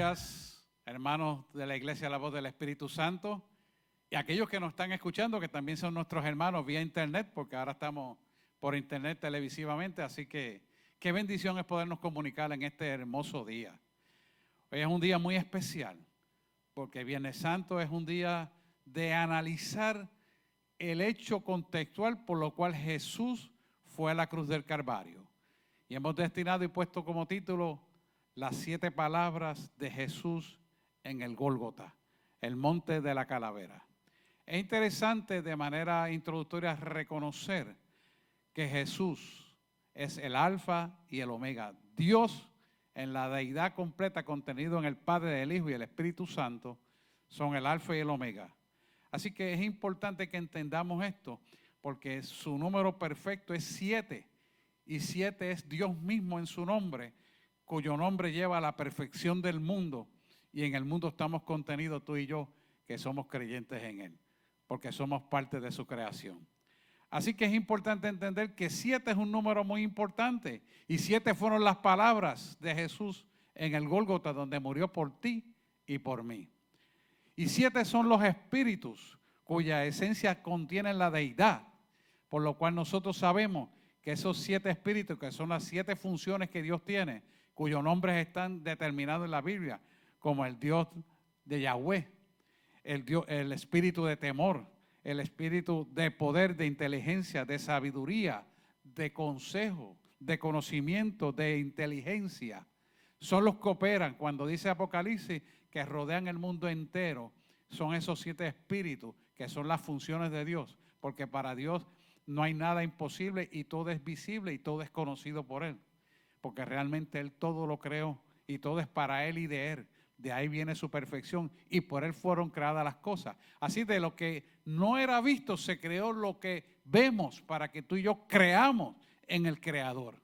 días, hermanos de la Iglesia La Voz del Espíritu Santo, y aquellos que nos están escuchando, que también son nuestros hermanos vía internet, porque ahora estamos por internet televisivamente, así que qué bendición es podernos comunicar en este hermoso día. Hoy es un día muy especial, porque Viernes Santo es un día de analizar el hecho contextual por lo cual Jesús fue a la cruz del Calvario. Y hemos destinado y puesto como título las 7 palabras de Jesús en el Gólgota, el monte de la calavera. Es interesante de manera introductoria reconocer que Jesús es el alfa y el omega. Dios en la deidad completa contenido en el Padre, el Hijo y el Espíritu Santo son el alfa y el omega. Así que es importante que entendamos esto porque su número perfecto es 7 y 7 es Dios mismo en su nombre, cuyo nombre lleva a la perfección del mundo, y en el mundo estamos contenidos tú y yo que somos creyentes en Él, porque somos parte de su creación. Así que es importante entender que 7 es un número muy importante, y 7 fueron las palabras de Jesús en el Gólgota, donde murió por ti y por mí. Y 7 son los espíritus cuya esencia contiene la deidad, por lo cual nosotros sabemos que esos 7 espíritus, que son las 7 funciones que Dios tiene, cuyos nombres están determinados en la Biblia, como el Dios de Yahweh, el espíritu de temor, el espíritu de poder, de inteligencia, de sabiduría, de consejo, de conocimiento, de inteligencia. Son los que operan, cuando dice Apocalipsis, que rodean el mundo entero. Son esos 7 espíritus que son las funciones de Dios, porque para Dios no hay nada imposible y todo es visible y todo es conocido por Él, porque realmente Él todo lo creó y todo es para Él y de Él. De ahí viene su perfección y por Él fueron creadas las cosas. Así de lo que no era visto se creó lo que vemos para que tú y yo creamos en el Creador.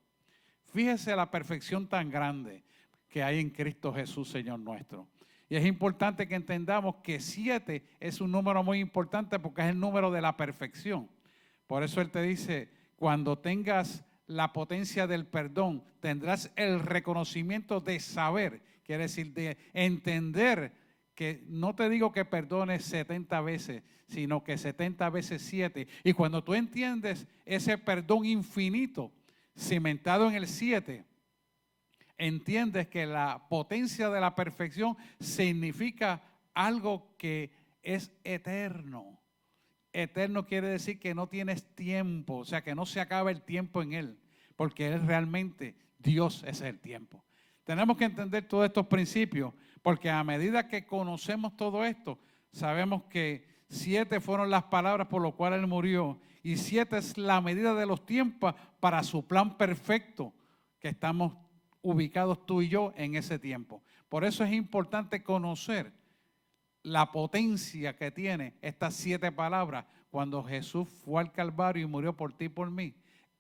Fíjese la perfección tan grande que hay en Cristo Jesús, Señor nuestro. Y es importante que entendamos que 7 es un número muy importante porque es el número de la perfección. Por eso Él te dice, cuando tengas la potencia del perdón, tendrás el reconocimiento de saber, quiere decir de entender que no te digo que perdones 70 veces, sino que 70 veces 7. Y cuando tú entiendes ese perdón infinito, cimentado en el 7, entiendes que la potencia de la perfección significa algo que es eterno. Eterno quiere decir que no tienes tiempo, o sea que no se acaba el tiempo en Él, porque Él realmente, Dios es el tiempo. Tenemos que entender todos estos principios, porque a medida que conocemos todo esto, sabemos que 7 fueron las palabras por las cuales Él murió, y 7 es la medida de los tiempos para su plan perfecto, que estamos ubicados tú y yo en ese tiempo. Por eso es importante conocer la potencia que tiene estas 7 palabras cuando Jesús fue al Calvario y murió por ti y por mí.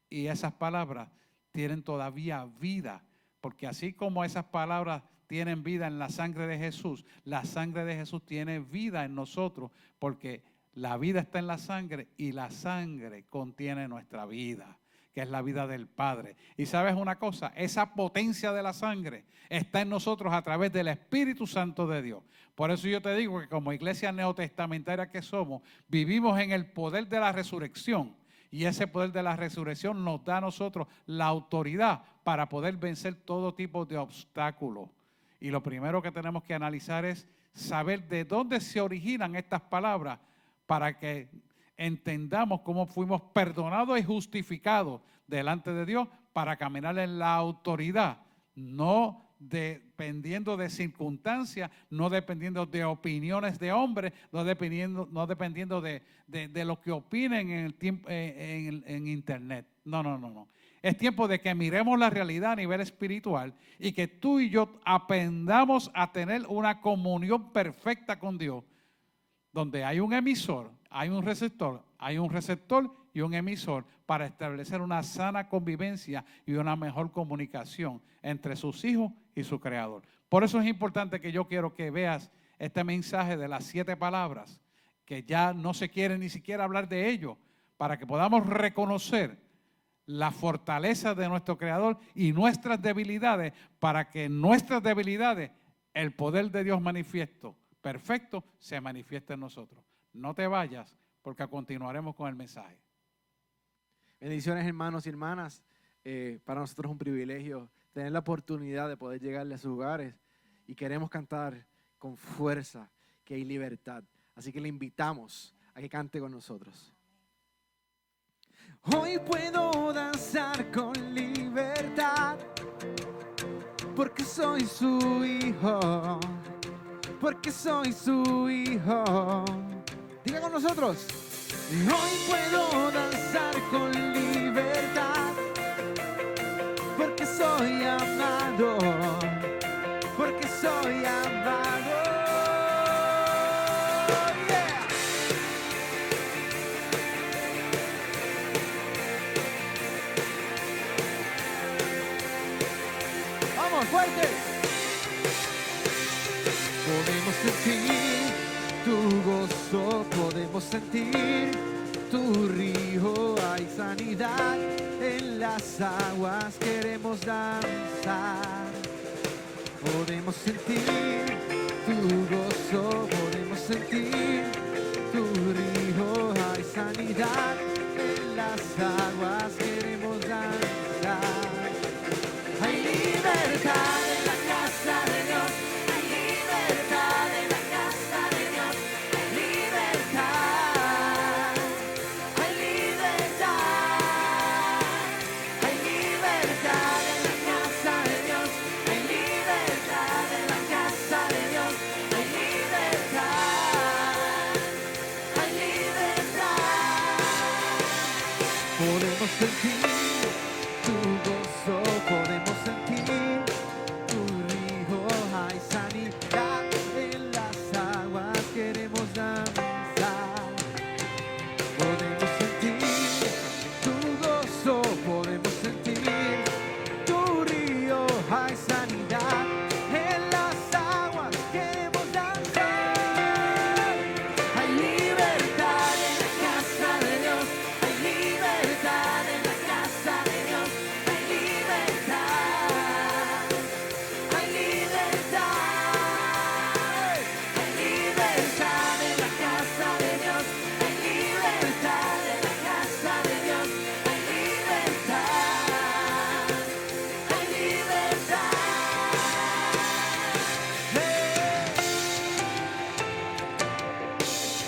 Y esas palabras tienen todavía vida, porque así como esas palabras tienen vida en la sangre de Jesús, la sangre de Jesús tiene vida en nosotros, porque la vida está en la sangre y la sangre contiene nuestra vida, que es la vida del Padre. Y sabes una cosa, esa potencia de la sangre está en nosotros a través del Espíritu Santo de Dios. Por eso yo te digo que como iglesia neotestamentaria que somos, vivimos en el poder de la resurrección. Y ese poder de la resurrección nos da a nosotros la autoridad para poder vencer todo tipo de obstáculos. Y lo primero que tenemos que analizar es saber de dónde se originan estas palabras para que entendamos cómo fuimos perdonados y justificados delante de Dios para caminar en la autoridad, no dependiendo de circunstancias, no dependiendo de opiniones de hombres, no dependiendo de lo que opinen en el tiempo, en internet. No. Es tiempo de que miremos la realidad a nivel espiritual y que tú y yo aprendamos a tener una comunión perfecta con Dios, donde hay un emisor, hay un receptor y un emisor para establecer una sana convivencia y una mejor comunicación entre sus hijos y su Creador. Por eso es importante que yo quiero que veas este mensaje de las 7 palabras, que ya no se quiere ni siquiera hablar de ello, para que podamos reconocer la fortaleza de nuestro Creador y nuestras debilidades, para que nuestras debilidades el poder de Dios manifiesto, perfecto, se manifiesta en nosotros. No te vayas, porque continuaremos con el mensaje. Bendiciones, hermanos y hermanas. Para nosotros es un privilegio tener la oportunidad de poder llegarle a sus hogares y queremos cantar con fuerza que hay libertad. Así que le invitamos a que cante con nosotros. Hoy puedo danzar con libertad porque soy su hijo, porque soy su hijo. Diga con nosotros. Hoy puedo danzar con libertad porque soy amado, porque soy amado. Yeah. Vamos, fuerte. Podemos sentir tu gozo, podemos sentir tu río, hay sanidad en las aguas, queremos danzar. Podemos sentir tu gozo, podemos sentir tu río, hay sanidad en las aguas, queremos danzar. Hay libertad en la casa de Dios, hay libertad en la casa de Dios, hay libertad, hay libertad, hay libertad en la casa de Dios, hay libertad en la casa de Dios, hay libertad, hay libertad. Podemos sentir tu gozo, podemos sentir tu río, hay sanidad en las aguas, queremos danzar. Podemos sentir tu gozo, podemos sentir tu río, hay sanidad en las aguas, queremos danzar. Hay libertad en la casa de Dios, hay libertad en la casa de Dios, hay libertad, hay libertad, hay libertad en la casa de Dios, hay libertad en la casa de Dios, hay libertad, hay libertad.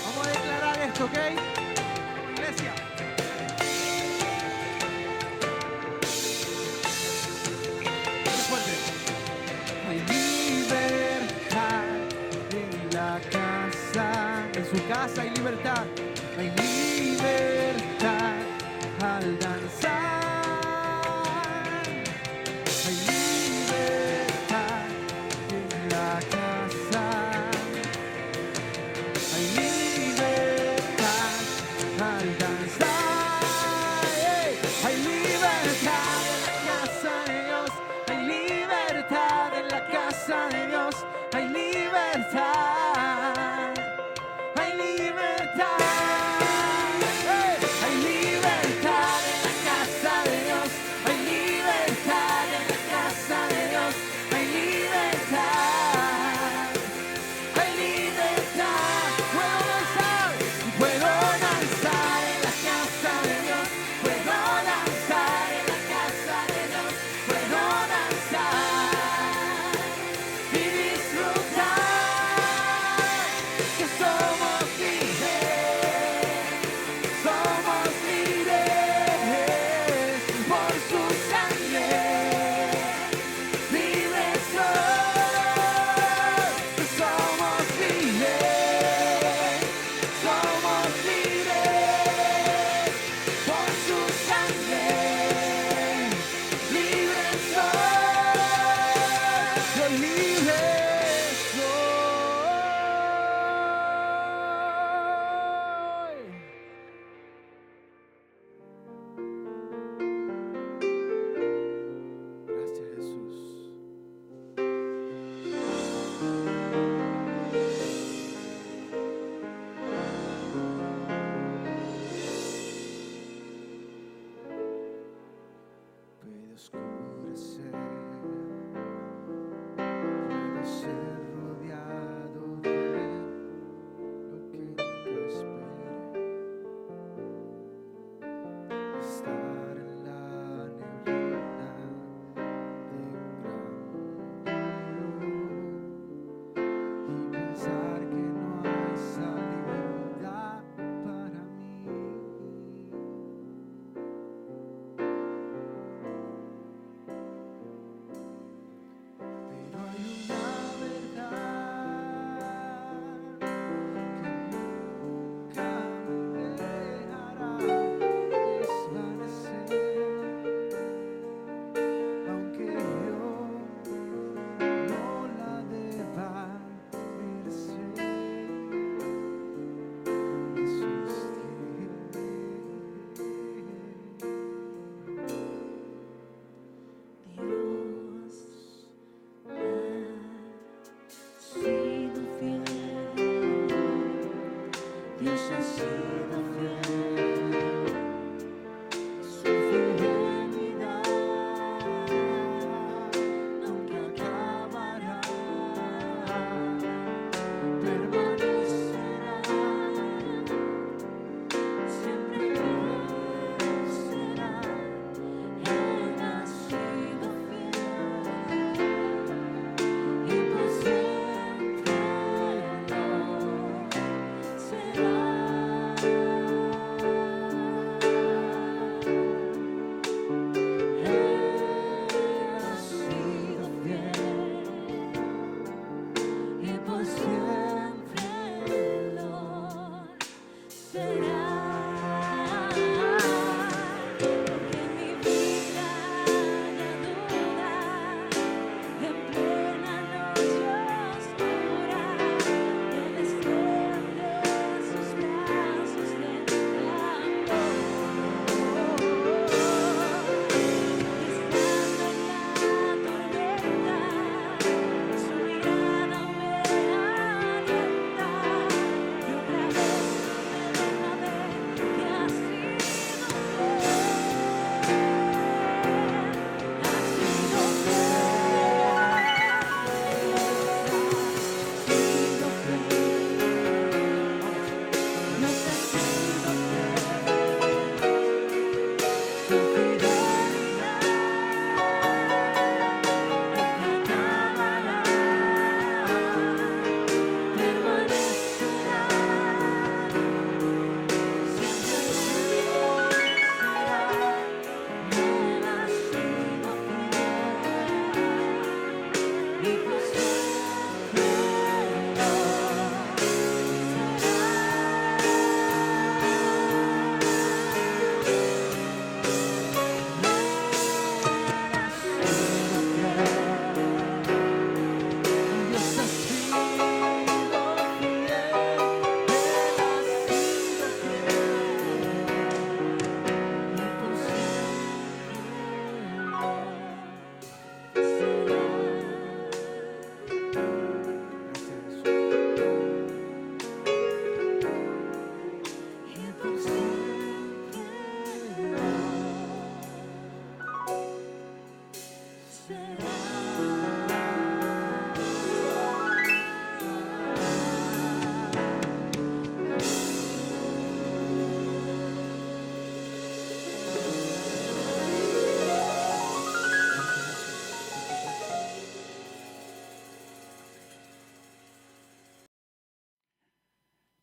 Vamos a declarar esto, ¿ok? Iglesia. Hay libertad en la casa, en su casa hay libertad. Hay libertad al danzar. Hay libertad en la casa. Hay libertad al danzar. Hay libertad en la casa de Dios. Hay libertad en la casa de Dios. Hay libertad. Hay libertad.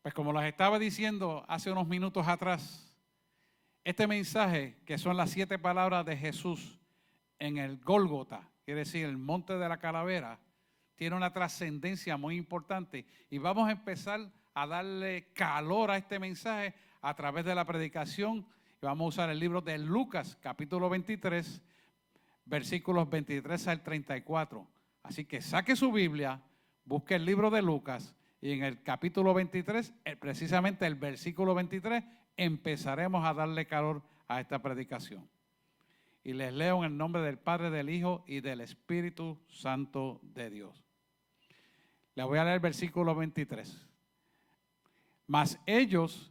Pues como les estaba diciendo hace unos minutos atrás, este mensaje, que son las 7 palabras de Jesús en el Gólgota, quiere decir el monte de la calavera, tiene una trascendencia muy importante. Y vamos a empezar a darle calor a este mensaje a través de la predicación. Y vamos a usar el libro de Lucas, capítulo 23, versículos 23 al 34. Así que saque su Biblia, busque el libro de Lucas y en el capítulo 23, precisamente el versículo 23, empezaremos a darle calor a esta predicación. Y les leo en el nombre del Padre, del Hijo y del Espíritu Santo de Dios. Les voy a leer el versículo 23. Mas ellos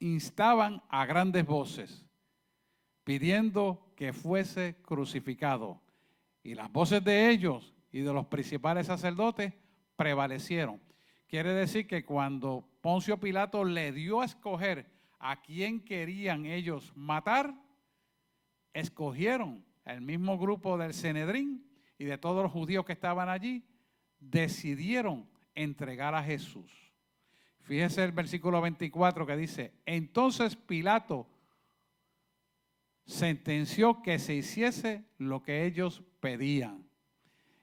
instaban a grandes voces, pidiendo que fuese crucificado. Y las voces de ellos y de los principales sacerdotes prevalecieron. Quiere decir que cuando Poncio Pilato le dio a escoger a quién querían ellos matar, escogieron el mismo grupo del Sanedrín y de todos los judíos que estaban allí, decidieron entregar a Jesús. Fíjese el versículo 24 que dice, entonces Pilato sentenció que se hiciese lo que ellos pedían.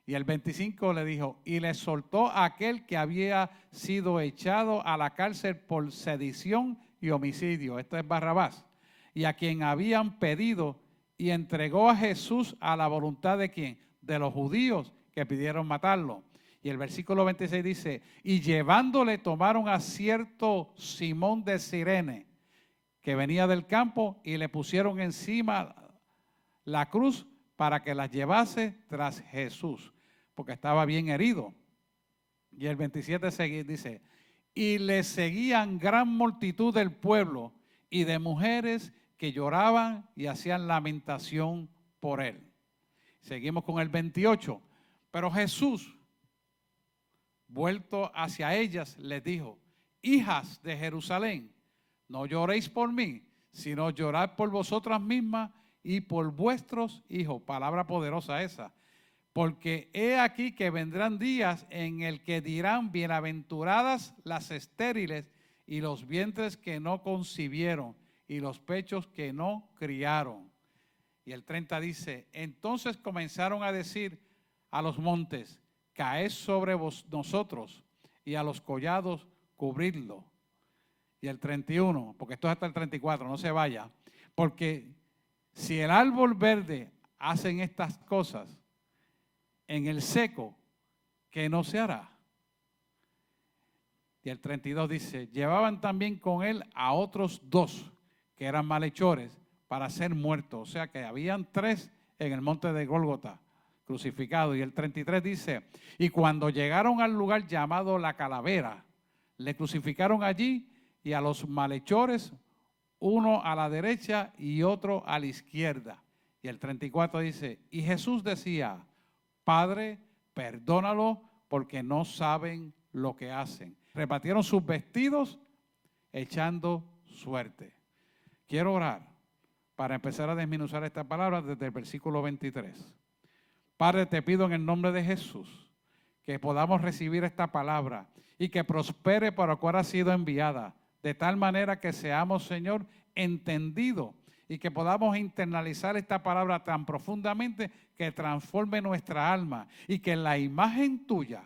Y el 25 le dijo, y le soltó a aquel que había sido echado a la cárcel por sedición y homicidio. Esto es Barrabás. Y a quien habían pedido, y entregó a Jesús a la voluntad de ¿quién? De los judíos que pidieron matarlo. Y el versículo 26 dice, y llevándole tomaron a cierto Simón de Cirene, que venía del campo, y le pusieron encima la cruz para que la llevase tras Jesús, porque estaba bien herido. Y el 27 dice, y le seguían gran multitud del pueblo y de mujeres que lloraban y hacían lamentación por él. Seguimos con el 28. Pero Jesús, vuelto hacia ellas, les dijo, hijas de Jerusalén, no lloréis por mí, sino llorad por vosotras mismas y por vuestros hijos. Palabra poderosa esa. Porque he aquí que vendrán días en el que dirán, bienaventuradas las estériles y los vientres que no concibieron y los pechos que no criaron. Y el 30 dice, entonces comenzaron a decir a los montes, caed sobre nosotros, y a los collados cubridlo. Y el 31, porque esto es hasta el 34, no se vaya, porque si el árbol verde hacen estas cosas, en el seco, ¿qué no se hará? Y el 32 dice, llevaban también con él a otros 2 que eran malhechores para ser muertos. O sea que habían 3 en el monte de Gólgota crucificados. Y el 33 dice, y cuando llegaron al lugar llamado la calavera, le crucificaron allí y a los malhechores, uno a la derecha y otro a la izquierda. Y el 34 dice, y Jesús decía, Padre, perdónalo porque no saben lo que hacen. Repartieron sus vestidos echando suerte. Quiero orar para empezar a desmenuzar esta palabra desde el versículo 23. Padre, te pido en el nombre de Jesús que podamos recibir esta palabra y que prospere para lo cual ha sido enviada, de tal manera que seamos, Señor, entendidos y que podamos internalizar esta palabra tan profundamente que transforme nuestra alma y que la imagen tuya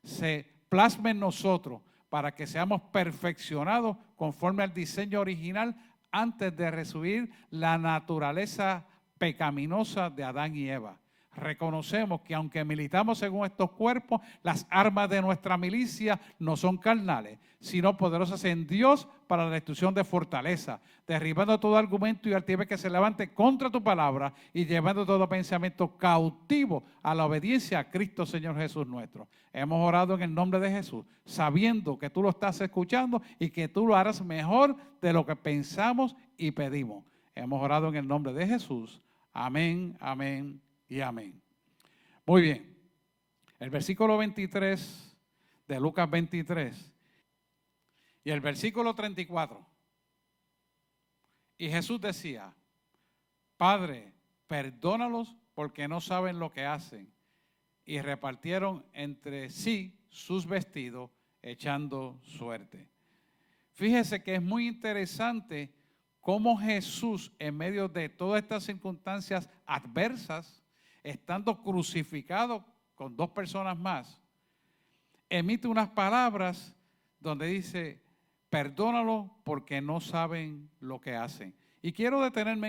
se plasme en nosotros para que seamos perfeccionados conforme al diseño original antes de recibir la naturaleza pecaminosa de Adán y Eva. Reconocemos que aunque militamos según estos cuerpos, las armas de nuestra milicia no son carnales, sino poderosas en Dios para la destrucción de fortaleza, derribando todo argumento y altivez que se levante contra tu palabra y llevando todo pensamiento cautivo a la obediencia a Cristo Señor Jesús nuestro. Hemos orado en el nombre de Jesús, sabiendo que tú lo estás escuchando y que tú lo harás mejor de lo que pensamos y pedimos. Hemos orado en el nombre de Jesús. Amén, amén y amén. Muy bien. El versículo 23 de Lucas 23 y el versículo 34. Y Jesús decía, Padre, perdónalos porque no saben lo que hacen. Y repartieron entre sí sus vestidos echando suerte. Fíjese que es muy interesante cómo Jesús, en medio de todas estas circunstancias adversas, estando crucificado con 2 personas más, emite unas palabras donde dice, perdónalo porque no saben lo que hacen. Y quiero detenerme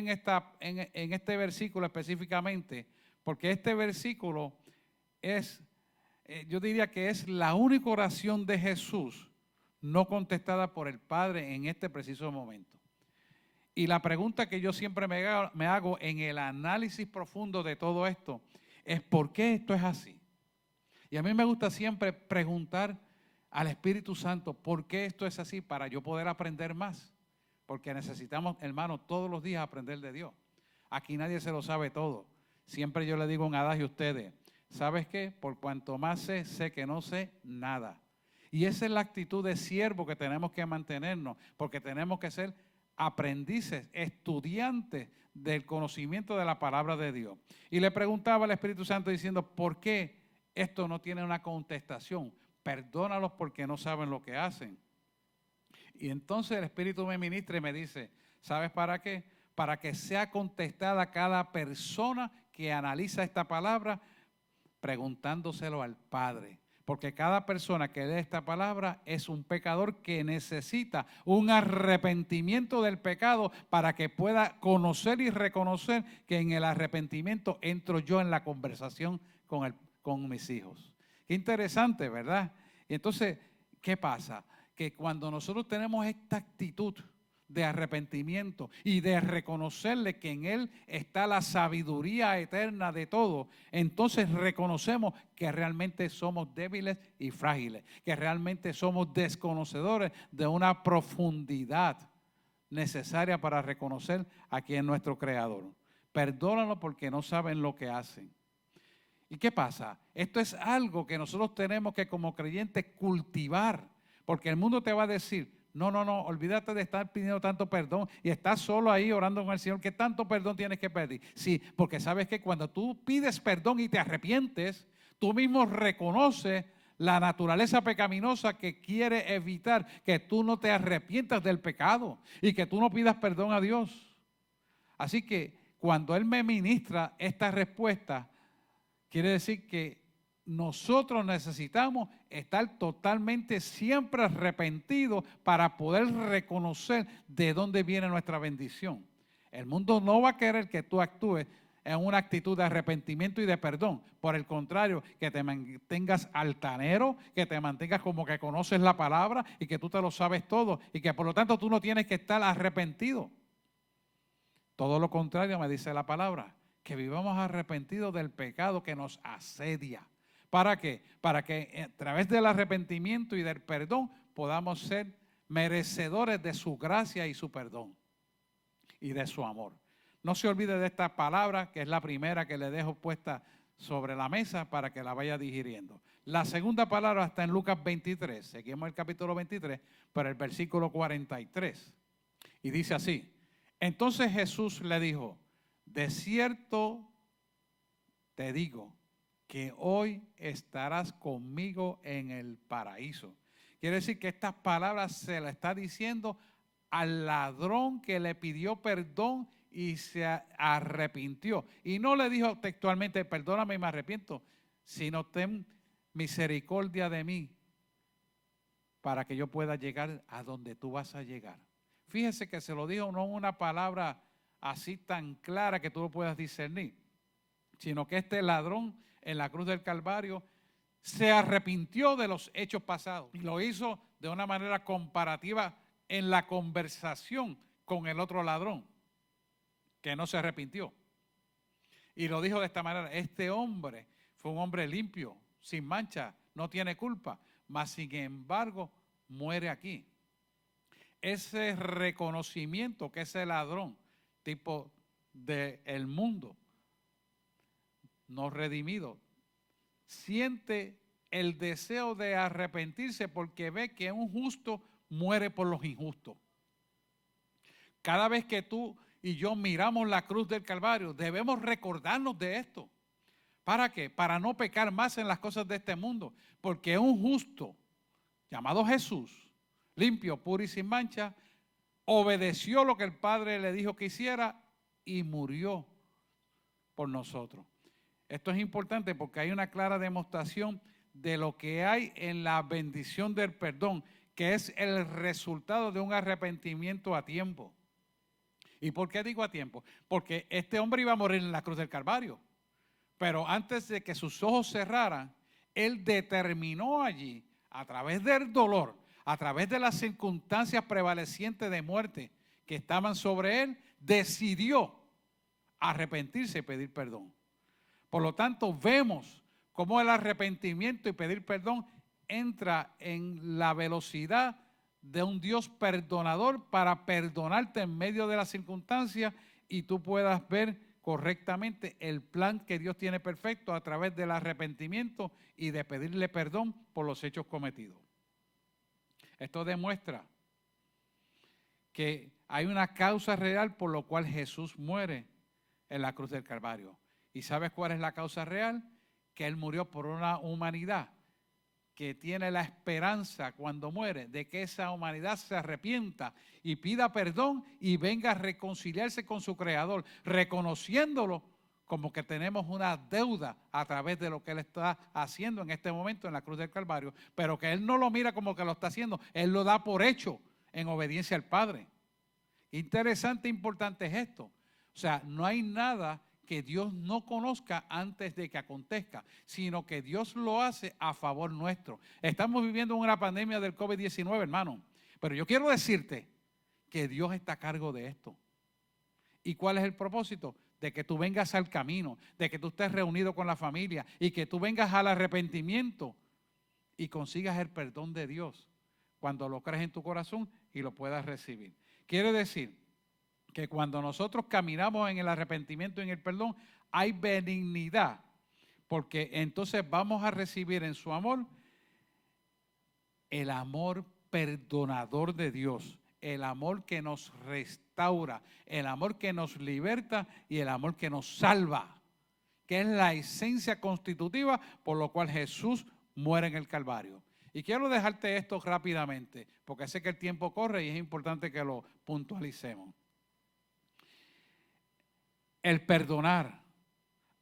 en este versículo específicamente, porque este versículo es, yo diría que es la única oración de Jesús no contestada por el Padre en este preciso momento. Y la pregunta que yo siempre me hago en el análisis profundo de todo esto es ¿por qué esto es así? Y a mí me gusta siempre preguntar al Espíritu Santo ¿por qué esto es así? Para yo poder aprender más. Porque necesitamos, hermanos, todos los días aprender de Dios. Aquí nadie se lo sabe todo. Siempre yo le digo un adagio a ustedes, ¿sabes qué? Por cuanto más sé que no sé nada. Y esa es la actitud de siervo que tenemos que mantenernos, porque tenemos que ser aprendices, estudiantes del conocimiento de la palabra de Dios. Y le preguntaba al Espíritu Santo diciendo, ¿por qué esto no tiene una contestación? Perdónalos porque no saben lo que hacen. Y entonces el Espíritu me ministra y me dice, ¿sabes para qué? Para que sea contestada cada persona que analiza esta palabra preguntándoselo al Padre. Porque cada persona que lee esta palabra es un pecador que necesita un arrepentimiento del pecado para que pueda conocer y reconocer que en el arrepentimiento entro yo en la conversación con mis hijos. Qué interesante, ¿verdad? Y entonces, ¿qué pasa? Que cuando nosotros tenemos esta actitud de arrepentimiento y de reconocerle que en Él está la sabiduría eterna de todo, entonces reconocemos que realmente somos débiles y frágiles, que realmente somos desconocedores de una profundidad necesaria para reconocer a quién es nuestro Creador. Perdónalo porque no saben lo que hacen. ¿Y qué pasa? Esto es algo que nosotros tenemos que como creyentes cultivar, porque el mundo te va a decir, no, olvídate de estar pidiendo tanto perdón y estás solo ahí orando con el Señor, ¿qué tanto perdón tienes que pedir? Sí, porque sabes que cuando tú pides perdón y te arrepientes, tú mismo reconoces la naturaleza pecaminosa que quiere evitar que tú no te arrepientas del pecado y que tú no pidas perdón a Dios. Así que cuando Él me ministra esta respuesta, quiere decir que nosotros necesitamos estar totalmente siempre arrepentidos para poder reconocer de dónde viene nuestra bendición. El mundo no va a querer que tú actúes en una actitud de arrepentimiento y de perdón. Por el contrario, que te mantengas altanero, que te mantengas como que conoces la palabra y que tú te lo sabes todo y que por lo tanto tú no tienes que estar arrepentido. Todo lo contrario me dice la palabra, que vivamos arrepentidos del pecado que nos asedia. ¿Para qué? Para que a través del arrepentimiento y del perdón podamos ser merecedores de su gracia y su perdón y de su amor. No se olvide de esta palabra, que es la primera que le dejo puesta sobre la mesa para que la vaya digiriendo. La segunda palabra está en Lucas 23, seguimos el capítulo 23, pero el versículo 43. Y dice así, entonces Jesús le dijo, de cierto te digo, que hoy estarás conmigo en el paraíso. Quiere decir que estas palabras se las está diciendo al ladrón que le pidió perdón y se arrepintió. Y no le dijo textualmente, perdóname y me arrepiento, sino ten misericordia de mí para que yo pueda llegar a donde tú vas a llegar. Fíjese que se lo dijo no una palabra así tan clara que tú lo puedas discernir, sino que este ladrón en la cruz del Calvario se arrepintió de los hechos pasados y lo hizo de una manera comparativa en la conversación con el otro ladrón que no se arrepintió. Y lo dijo de esta manera, este hombre fue un hombre limpio, sin mancha, no tiene culpa, mas sin embargo muere aquí. Ese reconocimiento que ese ladrón, tipo del mundo, no redimido, siente el deseo de arrepentirse porque ve que un justo muere por los injustos. Cada vez que tú y yo miramos la cruz del Calvario, debemos recordarnos de esto. ¿Para qué? Para no pecar más en las cosas de este mundo, porque un justo llamado Jesús limpio, puro y sin mancha, obedeció lo que el Padre le dijo que hiciera y murió por nosotros. Esto es importante porque hay una clara demostración de lo que hay en la bendición del perdón, que es el resultado de un arrepentimiento a tiempo. ¿Y por qué digo a tiempo? Porque este hombre iba a morir en la cruz del Calvario, pero antes de que sus ojos cerraran, él determinó allí, a través del dolor, a través de las circunstancias prevalecientes de muerte que estaban sobre él, decidió arrepentirse y pedir perdón. Por lo tanto, vemos cómo el arrepentimiento y pedir perdón entra en la velocidad de un Dios perdonador para perdonarte en medio de las circunstancias y tú puedas ver correctamente el plan que Dios tiene perfecto a través del arrepentimiento y de pedirle perdón por los hechos cometidos. Esto demuestra que hay una causa real por la cual Jesús muere en la cruz del Calvario. ¿Y sabes cuál es la causa real? Que Él murió por una humanidad que tiene la esperanza cuando muere de que esa humanidad se arrepienta y pida perdón y venga a reconciliarse con su Creador, reconociéndolo como que tenemos una deuda a través de lo que Él está haciendo en este momento en la cruz del Calvario, pero que Él no lo mira como que lo está haciendo, Él lo da por hecho en obediencia al Padre. Interesante e importante es esto. O sea, no hay nada que Dios no conozca antes de que acontezca, sino que Dios lo hace a favor nuestro. Estamos viviendo una pandemia del COVID-19, hermano, pero yo quiero decirte que Dios está a cargo de esto. ¿Y cuál es el propósito? De que tú vengas al camino, de que tú estés reunido con la familia y que tú vengas al arrepentimiento y consigas el perdón de Dios cuando lo crees en tu corazón y lo puedas recibir. Quiere decir que cuando nosotros caminamos en el arrepentimiento y en el perdón, hay benignidad, porque entonces vamos a recibir en su amor el amor perdonador de Dios, el amor que nos restaura, el amor que nos liberta y el amor que nos salva, que es la esencia constitutiva por lo cual Jesús muere en el Calvario. Y quiero dejarte esto rápidamente, porque sé que el tiempo corre y es importante que lo puntualicemos. El perdonar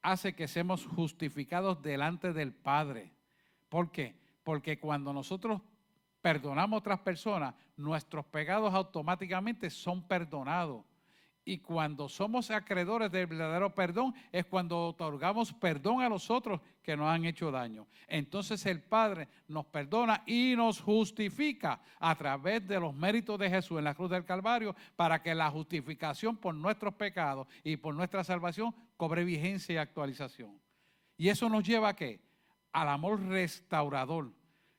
hace que seamos justificados delante del Padre. ¿Por qué? Porque cuando nosotros perdonamos a otras personas, nuestros pecados automáticamente son perdonados. Y cuando somos acreedores del verdadero perdón, es cuando otorgamos perdón a los otros que nos han hecho daño. Entonces el Padre nos perdona y nos justifica a través de los méritos de Jesús en la cruz del Calvario, para que la justificación por nuestros pecados y por nuestra salvación cobre vigencia y actualización. Y eso nos lleva ¿a qué? Al amor restaurador.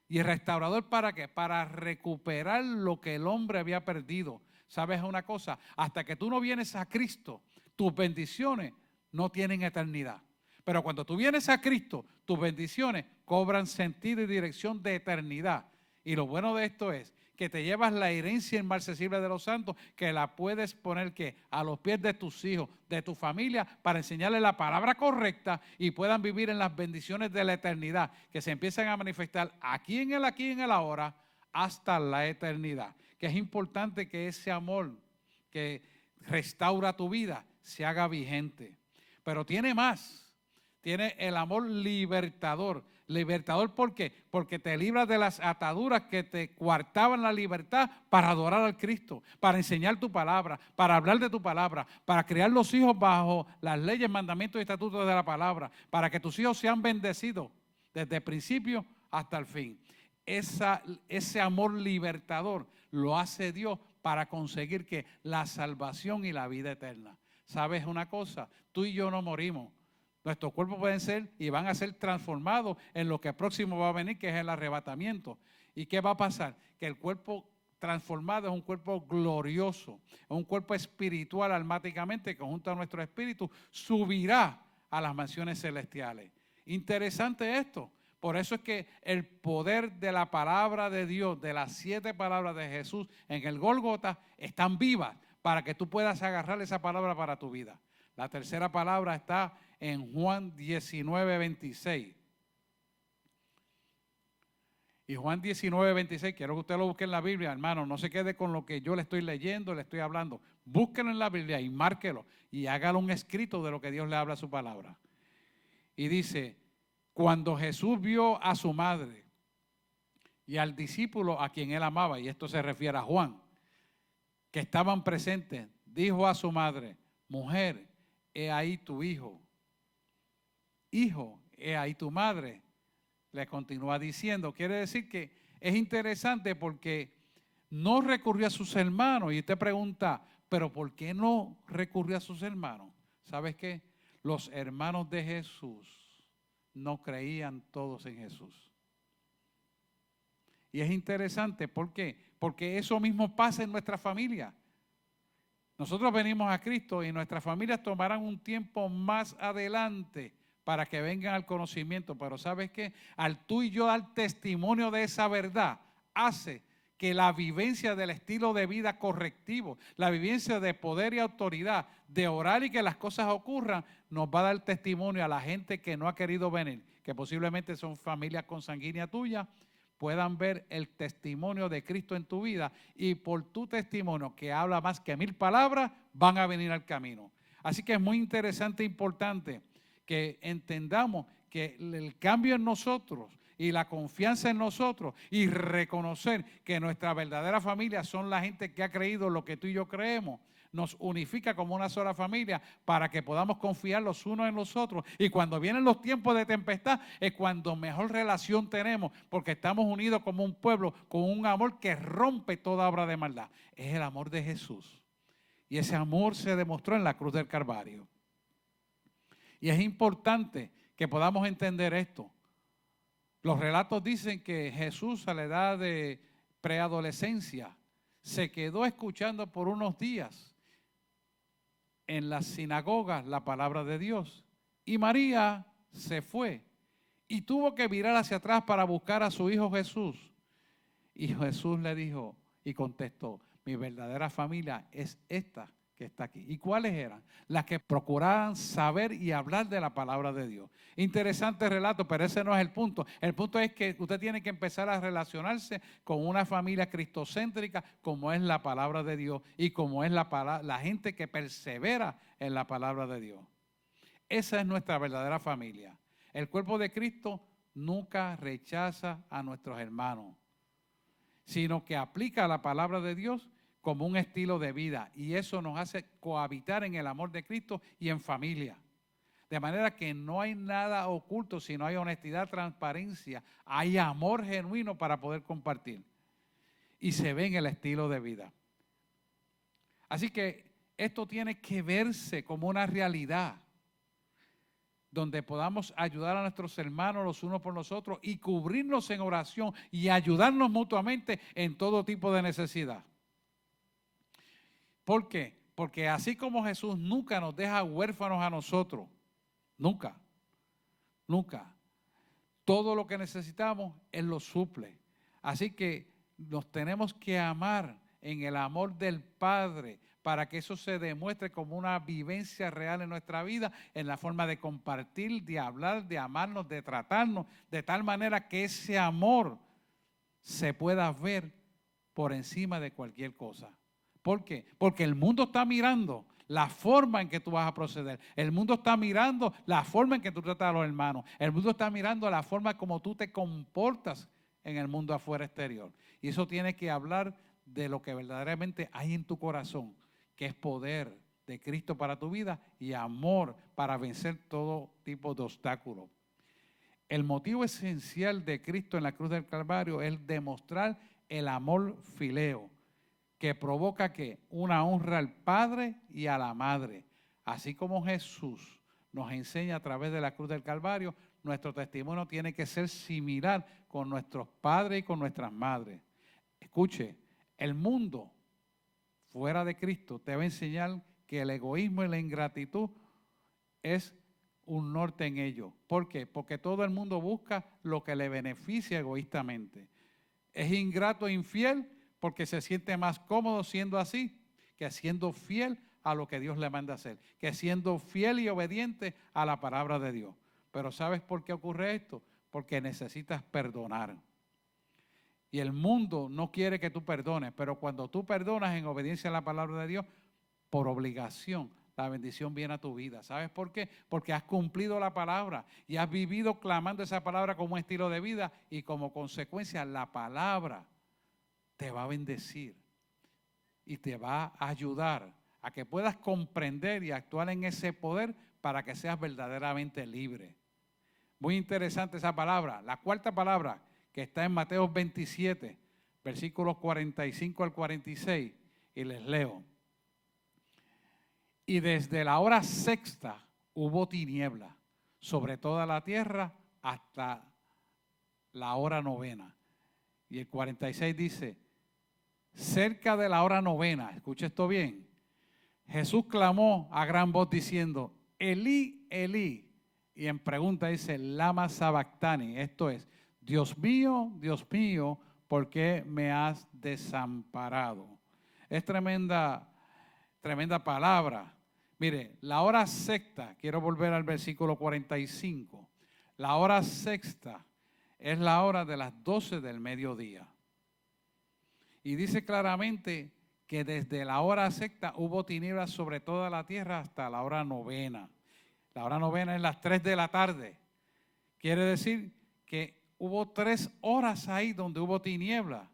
¿Y el restaurador para qué? Para recuperar lo que el hombre había perdido. ¿Sabes una cosa? Hasta que tú no vienes a Cristo, tus bendiciones no tienen eternidad. Pero cuando tú vienes a Cristo, tus bendiciones cobran sentido y dirección de eternidad. Y lo bueno de esto es que te llevas la herencia inmarcesible de los santos, que la puedes poner ¿qué? A los pies de tus hijos, de tu familia, para enseñarles la palabra correcta y puedan vivir en las bendiciones de la eternidad, que se empiezan a manifestar aquí en el ahora, hasta la eternidad. Que es importante que ese amor que restaura tu vida se haga vigente. Pero tiene más, tiene el amor libertador. Libertador, ¿por qué? Porque te libras de las ataduras que te coartaban la libertad para adorar al Cristo, para enseñar tu palabra, para hablar de tu palabra, para criar los hijos bajo las leyes, mandamientos y estatutos de la palabra, para que tus hijos sean bendecidos desde el principio hasta el fin. Ese amor libertador lo hace Dios para conseguir que la salvación y la vida eterna. ¿Sabes una cosa? Tú y yo no morimos. Nuestros cuerpos pueden ser y van a ser transformados en lo que próximo va a venir, que es el arrebatamiento. ¿Y qué va a pasar? Que el cuerpo transformado es un cuerpo glorioso, es un cuerpo espiritual almáticamente que junto a nuestro espíritu subirá a las mansiones celestiales. Interesante esto. Por eso es que el poder de la palabra de Dios, de las 7 palabras de Jesús en el Gólgota, están vivas para que tú puedas agarrar esa palabra para tu vida. La tercera palabra está en Juan 19:26. Y Juan 19:26, quiero que usted lo busque en la Biblia, hermano, no se quede con lo que yo le estoy leyendo, le estoy hablando. Búsquelo en la Biblia y márquelo y hágalo un escrito de lo que Dios le habla a su palabra. Y dice, cuando Jesús vio a su madre y al discípulo a quien él amaba, y esto se refiere a Juan, que estaban presentes, dijo a su madre, mujer, he ahí tu hijo. Hijo, he ahí tu madre. Le continúa diciendo, quiere decir que es interesante porque no recurrió a sus hermanos. Y usted pregunta, ¿pero por qué no recurrió a sus hermanos? ¿Sabes qué? Los hermanos de Jesús no creían todos en Jesús. Y es interesante, ¿por qué? Porque eso mismo pasa en nuestra familia. Nosotros venimos a Cristo y nuestras familias tomarán un tiempo más adelante para que vengan al conocimiento. Pero ¿sabes qué? Al tú y yo dar testimonio de esa verdad, hace que la vivencia del estilo de vida correctivo, la vivencia de poder y autoridad, de orar y que las cosas ocurran, nos va a dar testimonio a la gente que no ha querido venir, que posiblemente son familias consanguíneas tuyas, puedan ver el testimonio de Cristo en tu vida y por tu testimonio, que habla más que 1000 palabras, van a venir al camino. Así que es muy interesante e importante que entendamos que el cambio en nosotros y la confianza en nosotros y reconocer que nuestra verdadera familia son la gente que ha creído lo que tú y yo creemos, nos unifica como una sola familia para que podamos confiar los unos en los otros. Y cuando vienen los tiempos de tempestad es cuando mejor relación tenemos, porque estamos unidos como un pueblo con un amor que rompe toda obra de maldad. Es el amor de Jesús. Y ese amor se demostró en la cruz del Calvario. Y es importante que podamos entender esto. Los relatos dicen que Jesús a la edad de preadolescencia se quedó escuchando por unos días en las sinagogas la palabra de Dios. Y María se fue y tuvo que mirar hacia atrás para buscar a su hijo Jesús. Y Jesús le dijo y contestó, mi verdadera familia es esta que está aquí. ¿Y cuáles eran? Las que procuraban saber y hablar de la palabra de Dios. Interesante relato, pero ese no es el punto. El punto es que usted tiene que empezar a relacionarse con una familia cristocéntrica como es la palabra de Dios y como es la gente que persevera en la palabra de Dios. Esa es nuestra verdadera familia. El cuerpo de Cristo nunca rechaza a nuestros hermanos, sino que aplica la palabra de Dios como un estilo de vida, y eso nos hace cohabitar en el amor de Cristo y en familia. De manera que no hay nada oculto, sino hay honestidad, transparencia, hay amor genuino para poder compartir. Y se ve en el estilo de vida. Así que esto tiene que verse como una realidad, donde podamos ayudar a nuestros hermanos los unos por los otros y cubrirnos en oración y ayudarnos mutuamente en todo tipo de necesidad. ¿Por qué? Porque así como Jesús nunca nos deja huérfanos a nosotros, nunca, nunca. Todo lo que necesitamos, Él lo suple. Así que nos tenemos que amar en el amor del Padre para que eso se demuestre como una vivencia real en nuestra vida, en la forma de compartir, de hablar, de amarnos, de tratarnos, de tal manera que ese amor se pueda ver por encima de cualquier cosa. ¿Por qué? Porque el mundo está mirando la forma en que tú vas a proceder. El mundo está mirando la forma en que tú tratas a los hermanos. El mundo está mirando la forma como tú te comportas en el mundo afuera exterior. Y eso tiene que hablar de lo que verdaderamente hay en tu corazón, que es poder de Cristo para tu vida y amor para vencer todo tipo de obstáculos. El motivo esencial de Cristo en la cruz del Calvario es demostrar el amor fileo, que provoca que una honra al Padre y a la Madre. Así como Jesús nos enseña a través de la cruz del Calvario, nuestro testimonio tiene que ser similar con nuestros padres y con nuestras madres. Escuche, el mundo fuera de Cristo te va a enseñar que el egoísmo y la ingratitud es un norte en ello. ¿Por qué? Porque todo el mundo busca lo que le beneficia egoístamente. Es ingrato e infiel porque se siente más cómodo siendo así que siendo fiel a lo que Dios le manda hacer, que siendo fiel y obediente a la palabra de Dios. Pero ¿sabes por qué ocurre esto? Porque necesitas perdonar. Y el mundo no quiere que tú perdones, pero cuando tú perdonas en obediencia a la palabra de Dios, por obligación, la bendición viene a tu vida. ¿Sabes por qué? Porque has cumplido la palabra y has vivido clamando esa palabra como un estilo de vida y como consecuencia la palabra te va a bendecir y te va a ayudar a que puedas comprender y actuar en ese poder para que seas verdaderamente libre. Muy interesante esa palabra. La cuarta palabra que está en Mateo 27, versículos 45 al 46, y les leo. Y desde la hora sexta hubo tiniebla sobre toda la tierra hasta la hora novena. Y el 46 dice, cerca de la hora novena, escucha esto bien, Jesús clamó a gran voz diciendo, Elí, Elí, y en pregunta dice, lama sabactani, esto es, Dios mío, ¿por qué me has desamparado? Es tremenda palabra. Mire, la hora sexta, quiero volver al versículo 45, la hora sexta es la hora de las 12 del mediodía. Y dice claramente que desde la hora sexta hubo tinieblas sobre toda la tierra hasta la hora novena. La hora novena es las 3 de la tarde. Quiere decir que hubo 3 horas ahí donde hubo tinieblas.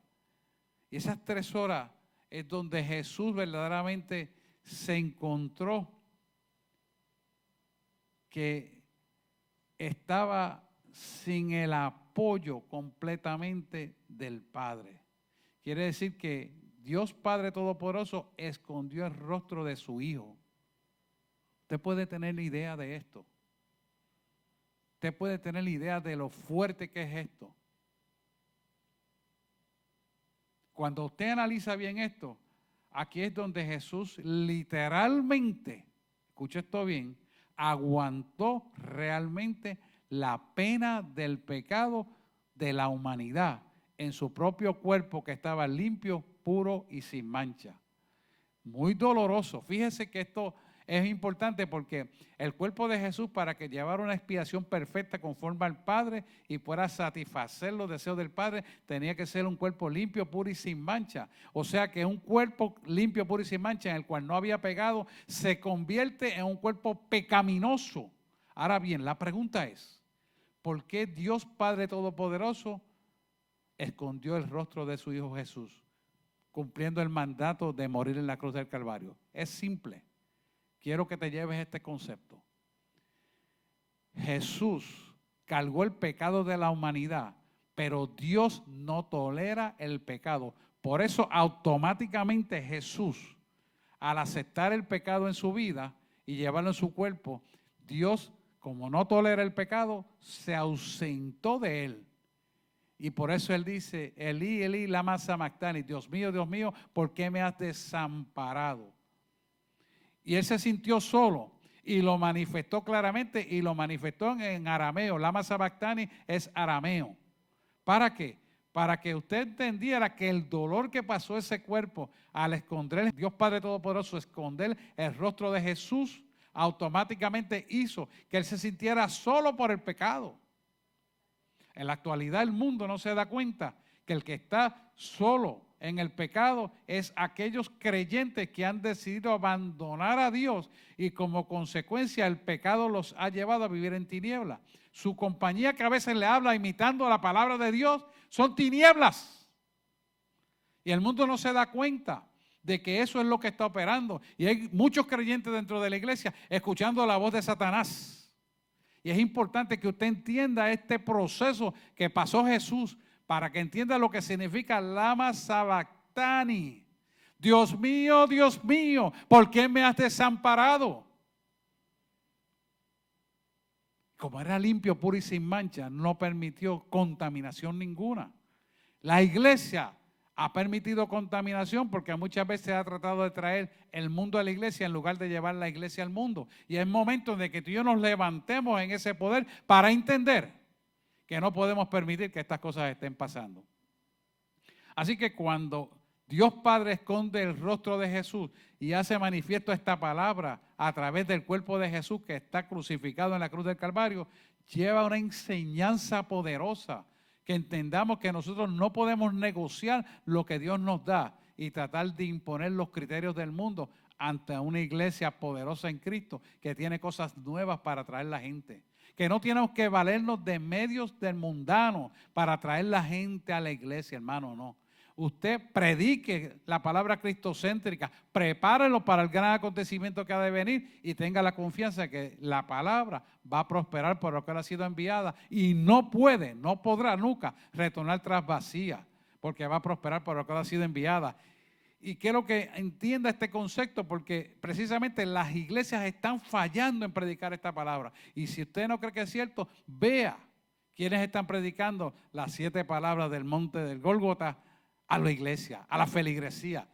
Y esas 3 horas es donde Jesús verdaderamente se encontró que estaba sin el apoyo completamente del Padre. Quiere decir que Dios Padre Todopoderoso escondió el rostro de su Hijo. Usted puede tener la idea de esto. Usted puede tener la idea de lo fuerte que es esto. Cuando usted analiza bien esto, aquí es donde Jesús literalmente, escuche esto bien, aguantó realmente la pena del pecado de la humanidad en su propio cuerpo que estaba limpio, puro y sin mancha. Muy doloroso. Fíjese que esto es importante porque el cuerpo de Jesús, para que llevara una expiación perfecta conforme al Padre y pueda satisfacer los deseos del Padre, tenía que ser un cuerpo limpio, puro y sin mancha. O sea que un cuerpo limpio, puro y sin mancha en el cual no había pecado se convierte en un cuerpo pecaminoso. Ahora bien, la pregunta es, ¿por qué Dios Padre Todopoderoso escondió el rostro de su Hijo Jesús, cumpliendo el mandato de morir en la cruz del Calvario? Es simple. Quiero que te lleves este concepto. Jesús cargó el pecado de la humanidad, pero Dios no tolera el pecado. Por eso automáticamente Jesús, al aceptar el pecado en su vida y llevarlo en su cuerpo, Dios, como no tolera el pecado, se ausentó de él. Y por eso él dice, Elí, Elí, lama sabactani, Dios mío, ¿por qué me has desamparado? Y él se sintió solo y lo manifestó claramente y lo manifestó en arameo. Lama sabactani es arameo. ¿Para qué? Para que usted entendiera que el dolor que pasó ese cuerpo al esconder, Dios Padre Todopoderoso, esconder el rostro de Jesús, automáticamente hizo que él se sintiera solo por el pecado. En la actualidad el mundo no se da cuenta que el que está solo en el pecado es aquellos creyentes que han decidido abandonar a Dios y como consecuencia el pecado los ha llevado a vivir en tinieblas. Su compañía que a veces le habla imitando la palabra de Dios son tinieblas. Y el mundo no se da cuenta de que eso es lo que está operando. Y hay muchos creyentes dentro de la iglesia escuchando la voz de Satanás. Y es importante que usted entienda este proceso que pasó Jesús para que entienda lo que significa lama sabactani. Dios mío, ¿por qué me has desamparado? Como era limpio, puro y sin mancha, no permitió contaminación ninguna. La iglesia ha permitido contaminación porque muchas veces ha tratado de traer el mundo a la iglesia en lugar de llevar la iglesia al mundo. Y es momento de que tú y yo nos levantemos en ese poder para entender que no podemos permitir que estas cosas estén pasando. Así que cuando Dios Padre esconde el rostro de Jesús y hace manifiesto esta palabra a través del cuerpo de Jesús que está crucificado en la cruz del Calvario, lleva una enseñanza poderosa que entendamos que nosotros no podemos negociar lo que Dios nos da y tratar de imponer los criterios del mundo ante una iglesia poderosa en Cristo que tiene cosas nuevas para traer la gente. Que no tenemos que valernos de medios del mundano para traer la gente a la iglesia, hermano, no. Usted predique la palabra cristocéntrica, prepárelo para el gran acontecimiento que ha de venir y tenga la confianza de que la palabra va a prosperar por lo que ha sido enviada y no podrá nunca retornar tras vacía, porque va a prosperar por lo que ha sido enviada. Y quiero que entienda este concepto porque precisamente las iglesias están fallando en predicar esta palabra. Y si usted no cree que es cierto, vea quiénes están predicando las 7 palabras del monte del Gólgota a la iglesia, a la feligresía.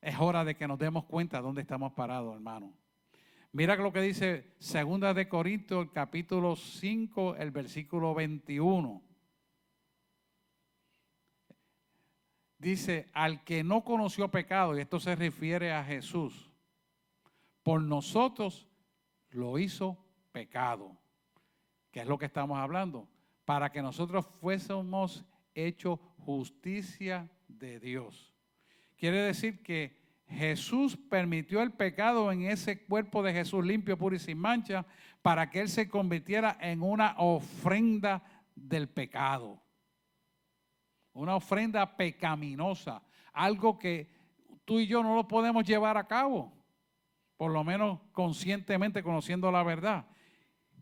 Es hora de que nos demos cuenta de dónde estamos parados, hermano. Mira lo que dice 2 de Corintios, el capítulo 5, el versículo 21. Dice, al que no conoció pecado, y esto se refiere a Jesús, por nosotros lo hizo pecado. ¿Qué es lo que estamos hablando? Para que nosotros fuésemos hechos justicia de Dios. Quiere decir que Jesús permitió el pecado en ese cuerpo de Jesús limpio, puro y sin mancha, para que Él se convirtiera en una ofrenda del pecado. Una ofrenda pecaminosa, algo que tú y yo no lo podemos llevar a cabo, por lo menos conscientemente conociendo la verdad.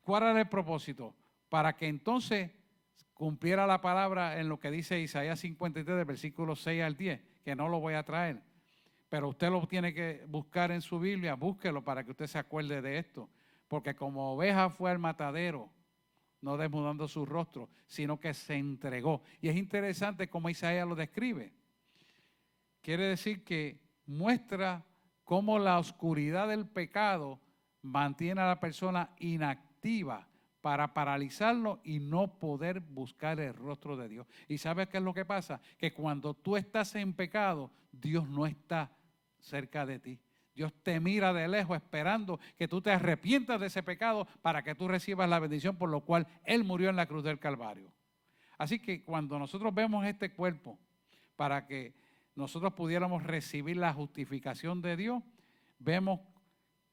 ¿Cuál era el propósito? Para que entonces cumpliera la palabra en lo que dice Isaías 53, del versículo 6 al 10, que no lo voy a traer, pero usted lo tiene que buscar en su Biblia, búsquelo para que usted se acuerde de esto, porque como oveja fue al matadero, no desnudando su rostro, sino que se entregó. Y es interesante cómo Isaías lo describe. Quiere decir que muestra cómo la oscuridad del pecado mantiene a la persona inactiva para paralizarlo y no poder buscar el rostro de Dios. ¿Y sabes qué es lo que pasa? Que cuando tú estás en pecado, Dios no está cerca de ti. Dios te mira de lejos esperando que tú te arrepientas de ese pecado para que tú recibas la bendición por lo cual Él murió en la cruz del Calvario. Así que cuando nosotros vemos este cuerpo para que nosotros pudiéramos recibir la justificación de Dios, vemos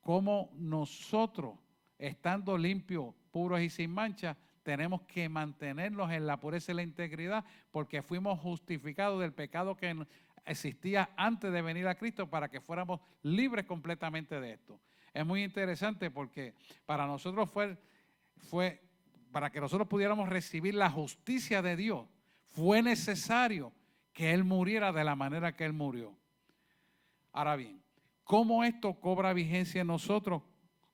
cómo nosotros, estando limpios, puros y sin mancha, tenemos que mantenernos en la pureza y la integridad porque fuimos justificados del pecado que existía antes de venir a Cristo para que fuéramos libres completamente de esto. Es muy interesante porque para nosotros fue para que nosotros pudiéramos recibir la justicia de Dios, fue necesario que Él muriera de la manera que Él murió. Ahora bien, ¿cómo esto cobra vigencia en nosotros?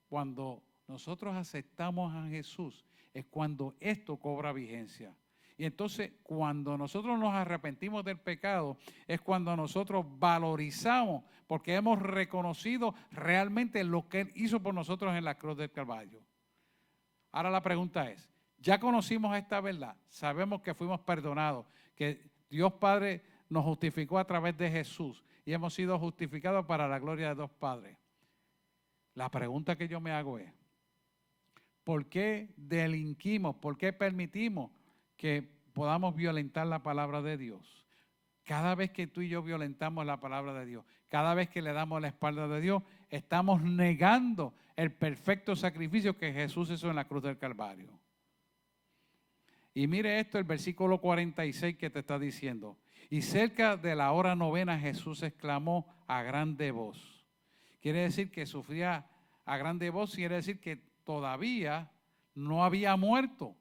Cuando nosotros aceptamos a Jesús, es cuando esto cobra vigencia. Y entonces cuando nosotros nos arrepentimos del pecado es cuando nosotros valorizamos porque hemos reconocido realmente lo que Él hizo por nosotros en la cruz del Calvario. Ahora la pregunta es, ya conocimos esta verdad, sabemos que fuimos perdonados, que Dios Padre nos justificó a través de Jesús y hemos sido justificados para la gloria de Dios Padre. La pregunta que yo me hago es, ¿por qué delinquimos? ¿Por qué permitimos que podamos violentar la palabra de Dios? Cada vez que tú y yo violentamos la palabra de Dios, cada vez que le damos la espalda de Dios, estamos negando el perfecto sacrificio que Jesús hizo en la cruz del Calvario. Y mire esto, el versículo 46 que te está diciendo. Y cerca de la hora novena Jesús exclamó a grande voz. Quiere decir que sufría a grande voz, quiere decir que todavía no había muerto.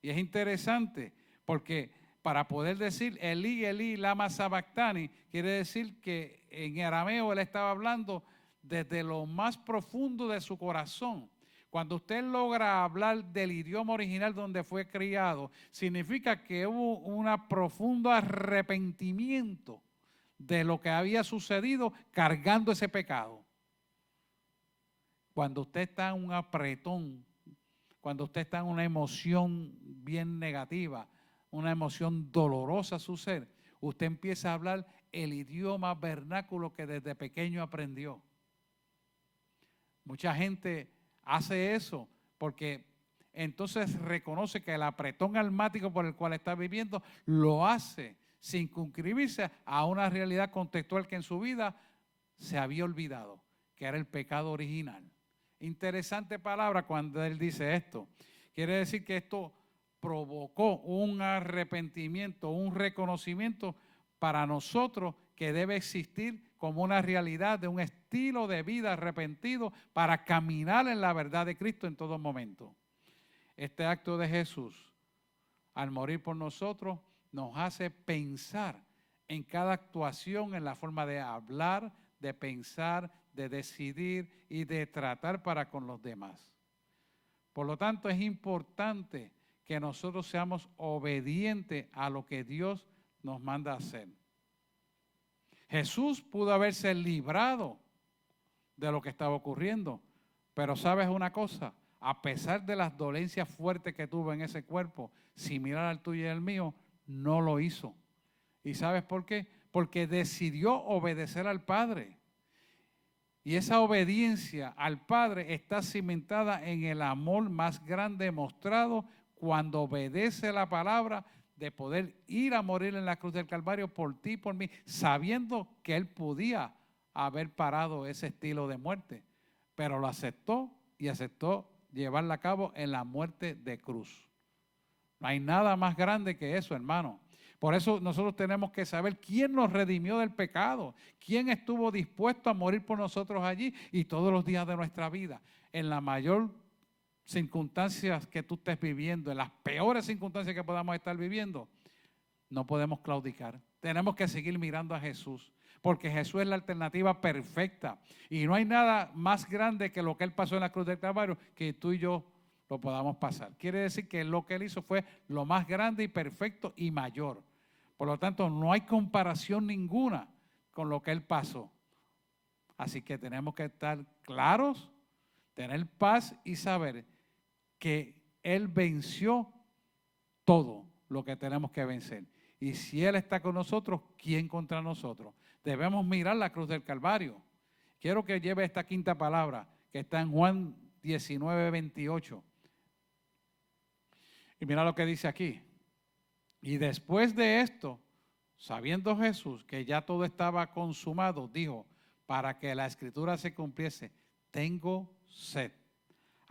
Y es interesante porque para poder decir Elí, Elí, lama sabactani, quiere decir que en arameo él estaba hablando desde lo más profundo de su corazón. Cuando usted logra hablar del idioma original donde fue criado, significa que hubo un profundo arrepentimiento de lo que había sucedido cargando ese pecado. Cuando usted está en un apretón, cuando usted está en una emoción bien negativa, una emoción dolorosa a su ser, usted empieza a hablar el idioma vernáculo que desde pequeño aprendió. Mucha gente hace eso porque entonces reconoce que el apretón almático por el cual está viviendo lo hace sin circunscribirse a una realidad contextual que en su vida se había olvidado, que era el pecado original. Interesante palabra cuando él dice esto. Quiere decir que esto provocó un arrepentimiento, un reconocimiento para nosotros que debe existir como una realidad de un estilo de vida arrepentido para caminar en la verdad de Cristo en todo momento. Este acto de Jesús, al morir por nosotros, nos hace pensar en cada actuación, en la forma de hablar, de pensar, de decidir y de tratar para con los demás. Por lo tanto, es importante que nosotros seamos obedientes a lo que Dios nos manda hacer. Jesús pudo haberse librado de lo que estaba ocurriendo, pero ¿sabes una cosa? A pesar de las dolencias fuertes que tuvo en ese cuerpo, similar al tuyo y al mío, no lo hizo. ¿Y sabes por qué? Porque decidió obedecer al Padre. Y esa obediencia al Padre está cimentada en el amor más grande mostrado cuando obedece la palabra de poder ir a morir en la cruz del Calvario por ti y por mí, sabiendo que Él podía haber parado ese estilo de muerte, pero lo aceptó y aceptó llevarla a cabo en la muerte de cruz. No hay nada más grande que eso, hermano. Por eso nosotros tenemos que saber quién nos redimió del pecado, quién estuvo dispuesto a morir por nosotros allí y todos los días de nuestra vida. En la mayor circunstancias que tú estés viviendo, en las peores circunstancias que podamos estar viviendo, no podemos claudicar. Tenemos que seguir mirando a Jesús, porque Jesús es la alternativa perfecta. Y no hay nada más grande que lo que Él pasó en la cruz del Calvario que tú y yo lo podamos pasar. Quiere decir que lo que Él hizo fue lo más grande y perfecto y mayor. Por lo tanto, no hay comparación ninguna con lo que Él pasó. Así que tenemos que estar claros, tener paz y saber que Él venció todo lo que tenemos que vencer. Y si Él está con nosotros, ¿quién contra nosotros? Debemos mirar la cruz del Calvario. Quiero que lleve esta quinta palabra que está en Juan 19:28. Y mira lo que dice aquí. Y después de esto, sabiendo Jesús que ya todo estaba consumado, dijo, para que la escritura se cumpliese, tengo sed.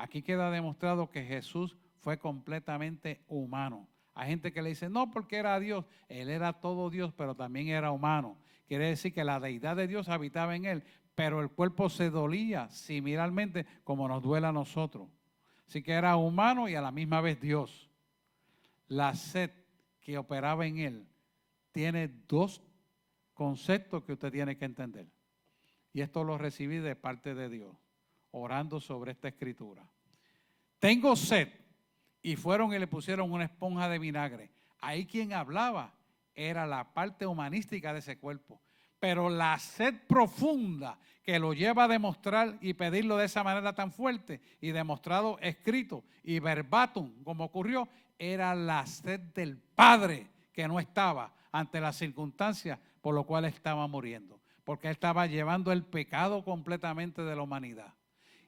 Aquí queda demostrado que Jesús fue completamente humano. Hay gente que le dice, no, porque era Dios. Él era todo Dios, pero también era humano. Quiere decir que la deidad de Dios habitaba en Él, pero el cuerpo se dolía similarmente como nos duele a nosotros. Así que era humano y a la misma vez Dios. La sed que operaba en Él tiene dos conceptos que usted tiene que entender. Y esto lo recibí de parte de Dios, orando sobre esta escritura. Tengo sed. Y fueron y le pusieron una esponja de vinagre. Ahí quien hablaba era la parte humanística de ese cuerpo. Pero la sed profunda que lo lleva a demostrar y pedirlo de esa manera tan fuerte y demostrado escrito y verbatim como ocurrió, era la sed del Padre que no estaba ante las circunstancias por lo cual estaba muriendo. Porque él estaba llevando el pecado completamente de la humanidad.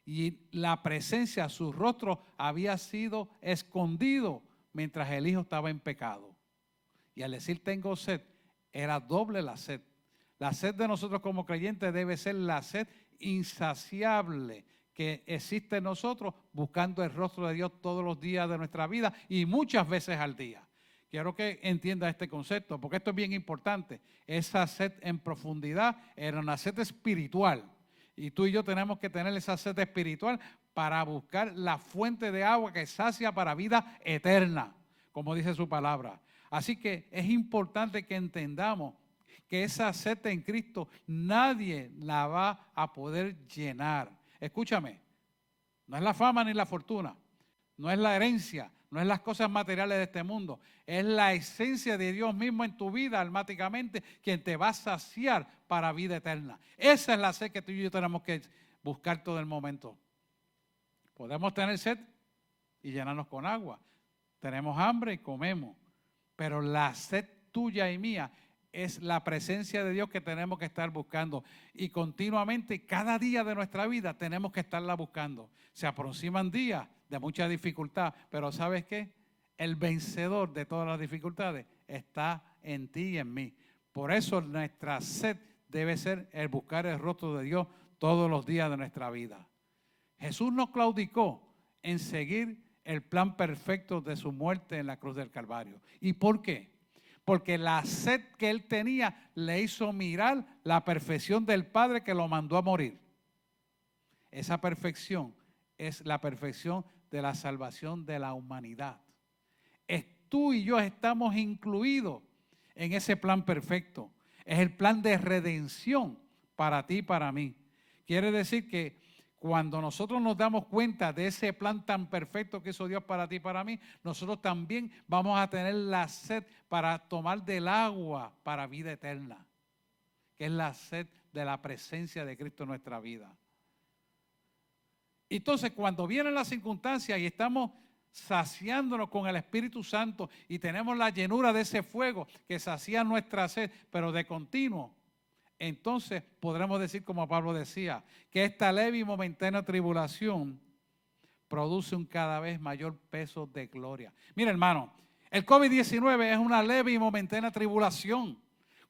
Y la presencia, su rostro había sido escondido mientras el Hijo estaba en pecado. Y al decir tengo sed, era doble la sed. La sed de nosotros como creyentes debe ser la sed insaciable que existe en nosotros buscando el rostro de Dios todos los días de nuestra vida y muchas veces al día. Quiero que entienda este concepto porque esto es bien importante. Esa sed en profundidad era una sed espiritual. Y tú y yo tenemos que tener esa sed espiritual para buscar la fuente de agua que sacia para vida eterna, como dice su palabra. Así que es importante que entendamos que esa sed en Cristo nadie la va a poder llenar. Escúchame, no es la fama ni la fortuna, no es la herencia, no es las cosas materiales de este mundo, es la esencia de Dios mismo en tu vida almáticamente quien te va a saciar para vida eterna. Esa es la sed que tú y yo tenemos que buscar todo el momento. Podemos tener sed y llenarnos con agua. Tenemos hambre y comemos. Pero la sed tuya y mía es la presencia de Dios que tenemos que estar buscando. Y continuamente, cada día de nuestra vida tenemos que estarla buscando. Se aproximan días de mucha dificultad, pero ¿sabes qué? El vencedor de todas las dificultades está en ti y en mí. Por eso nuestra sed debe ser el buscar el rostro de Dios todos los días de nuestra vida. Jesús no claudicó en seguir el plan perfecto de su muerte en la cruz del Calvario. ¿Y por qué? Porque la sed que él tenía le hizo mirar la perfección del Padre que lo mandó a morir. Esa perfección es la perfección de la salvación de la humanidad. Tú y yo estamos incluidos en ese plan perfecto. Es el plan de redención para ti y para mí. Quiere decir que cuando nosotros nos damos cuenta de ese plan tan perfecto que hizo Dios para ti y para mí, nosotros también vamos a tener la sed para tomar del agua para vida eterna, que es la sed de la presencia de Cristo en nuestra vida. Entonces, cuando vienen las circunstancias y estamos saciándonos con el Espíritu Santo y tenemos la llenura de ese fuego que sacia nuestra sed, pero de continuo, entonces podremos decir, como Pablo decía, que esta leve y momentánea tribulación produce un cada vez mayor peso de gloria. Mira, hermano, el COVID-19 es una leve y momentánea tribulación.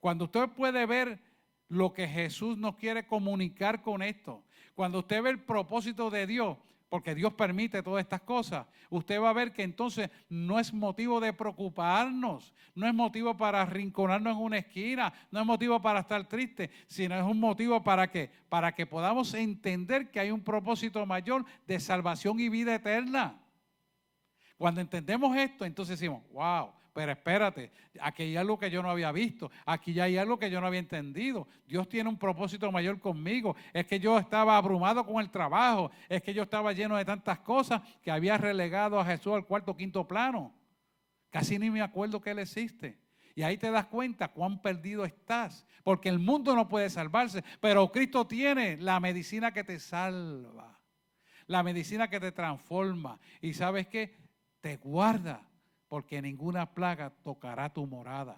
Cuando usted puede ver lo que Jesús nos quiere comunicar con esto, cuando usted ve el propósito de Dios, porque Dios permite todas estas cosas, usted va a ver que entonces no es motivo de preocuparnos, no es motivo para arrinconarnos en una esquina, no es motivo para estar triste, sino es un motivo para que podamos entender que hay un propósito mayor de salvación y vida eterna. Cuando entendemos esto, entonces decimos, wow, pero espérate, aquí hay algo que yo no había visto, aquí ya hay algo que yo no había entendido. Dios tiene un propósito mayor conmigo. Es que yo estaba abrumado con el trabajo, es que yo estaba lleno de tantas cosas que había relegado a Jesús al cuarto o quinto plano. Casi ni me acuerdo que Él existe. Y ahí te das cuenta cuán perdido estás, porque el mundo no puede salvarse, pero Cristo tiene la medicina que te salva, la medicina que te transforma. ¿Y sabes qué? Te guarda, porque ninguna plaga tocará tu morada.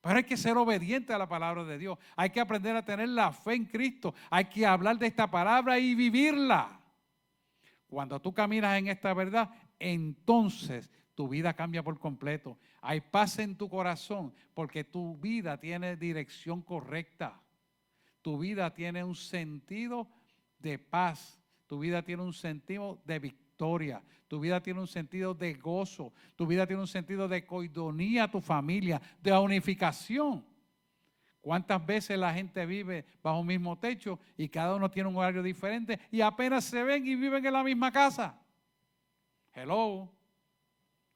Pero hay que ser obediente a la palabra de Dios. Hay que aprender a tener la fe en Cristo. Hay que hablar de esta palabra y vivirla. Cuando tú caminas en esta verdad, entonces tu vida cambia por completo. Hay paz en tu corazón porque tu vida tiene dirección correcta. Tu vida tiene un sentido de paz. Tu vida tiene un sentido de victoria. Tu vida tiene un sentido de gozo. Tu vida tiene un sentido de coidonía a tu familia, de unificación. ¿Cuántas veces la gente vive bajo un mismo techo y cada uno tiene un horario diferente y apenas se ven y viven en la misma casa? Hello.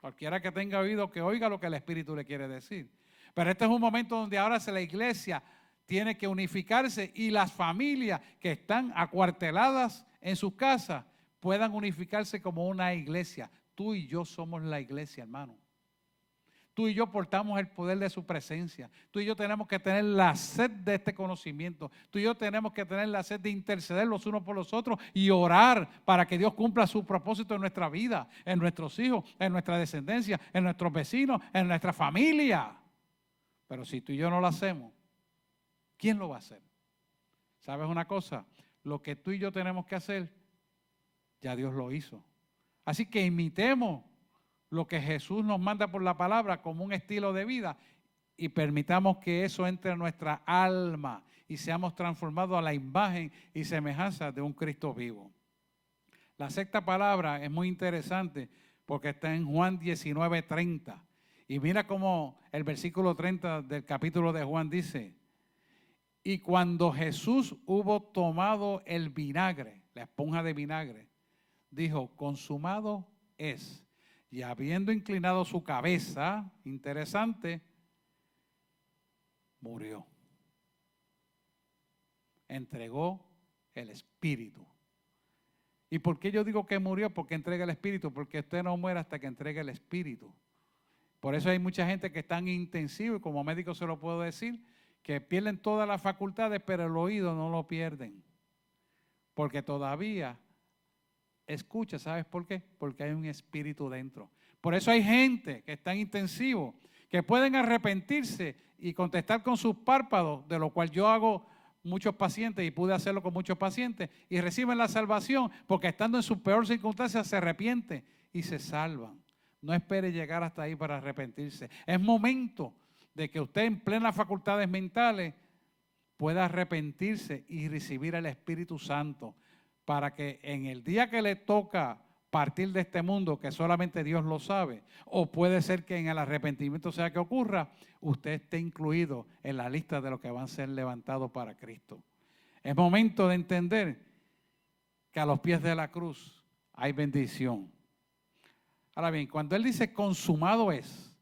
Cualquiera que tenga oído que oiga lo que el Espíritu le quiere decir. Pero este es un momento donde ahora la iglesia tiene que unificarse y las familias que están acuarteladas en sus casas puedan unificarse como una iglesia. Tú y yo somos la iglesia, hermano. Tú y yo portamos el poder de su presencia. Tú y yo tenemos que tener la sed de este conocimiento. Tú y yo tenemos que tener la sed de interceder los unos por los otros y orar para que Dios cumpla su propósito en nuestra vida, en nuestros hijos, en nuestra descendencia, en nuestros vecinos, en nuestra familia. Pero si tú y yo no lo hacemos, ¿quién lo va a hacer? ¿Sabes una cosa? Lo que tú y yo tenemos que hacer, ya Dios lo hizo. Así que imitemos lo que Jesús nos manda por la palabra como un estilo de vida y permitamos que eso entre en nuestra alma y seamos transformados a la imagen y semejanza de un Cristo vivo. La sexta palabra es muy interesante porque está en Juan 19:30. Y mira cómo el versículo 30 del capítulo de Juan dice: y cuando Jesús hubo tomado el vinagre, la esponja de vinagre, dijo, consumado es. Y habiendo inclinado su cabeza, interesante, murió. Entregó el Espíritu. ¿Y por qué yo digo que murió? Porque entrega el Espíritu. Porque usted no muere hasta que entregue el Espíritu. Por eso hay mucha gente que está en intensivo, y como médico se lo puedo decir, que pierden todas las facultades, pero el oído no lo pierden. Porque todavía escucha, ¿sabes por qué? Porque hay un espíritu dentro. Por eso hay gente que está en intensivo, que pueden arrepentirse y contestar con sus párpados, de lo cual yo hago muchos pacientes y pude hacerlo con muchos pacientes y reciben la salvación porque estando en su peor circunstancia se arrepienten y se salvan. No espere llegar hasta ahí para arrepentirse. Es momento de que usted en plenas facultades mentales pueda arrepentirse y recibir el Espíritu Santo para que en el día que le toca partir de este mundo, que solamente Dios lo sabe, o puede ser que en el arrepentimiento sea que ocurra, usted esté incluido en la lista de los que van a ser levantados para Cristo. Es momento de entender que a los pies de la cruz hay bendición. Ahora bien, cuando Él dice consumado es,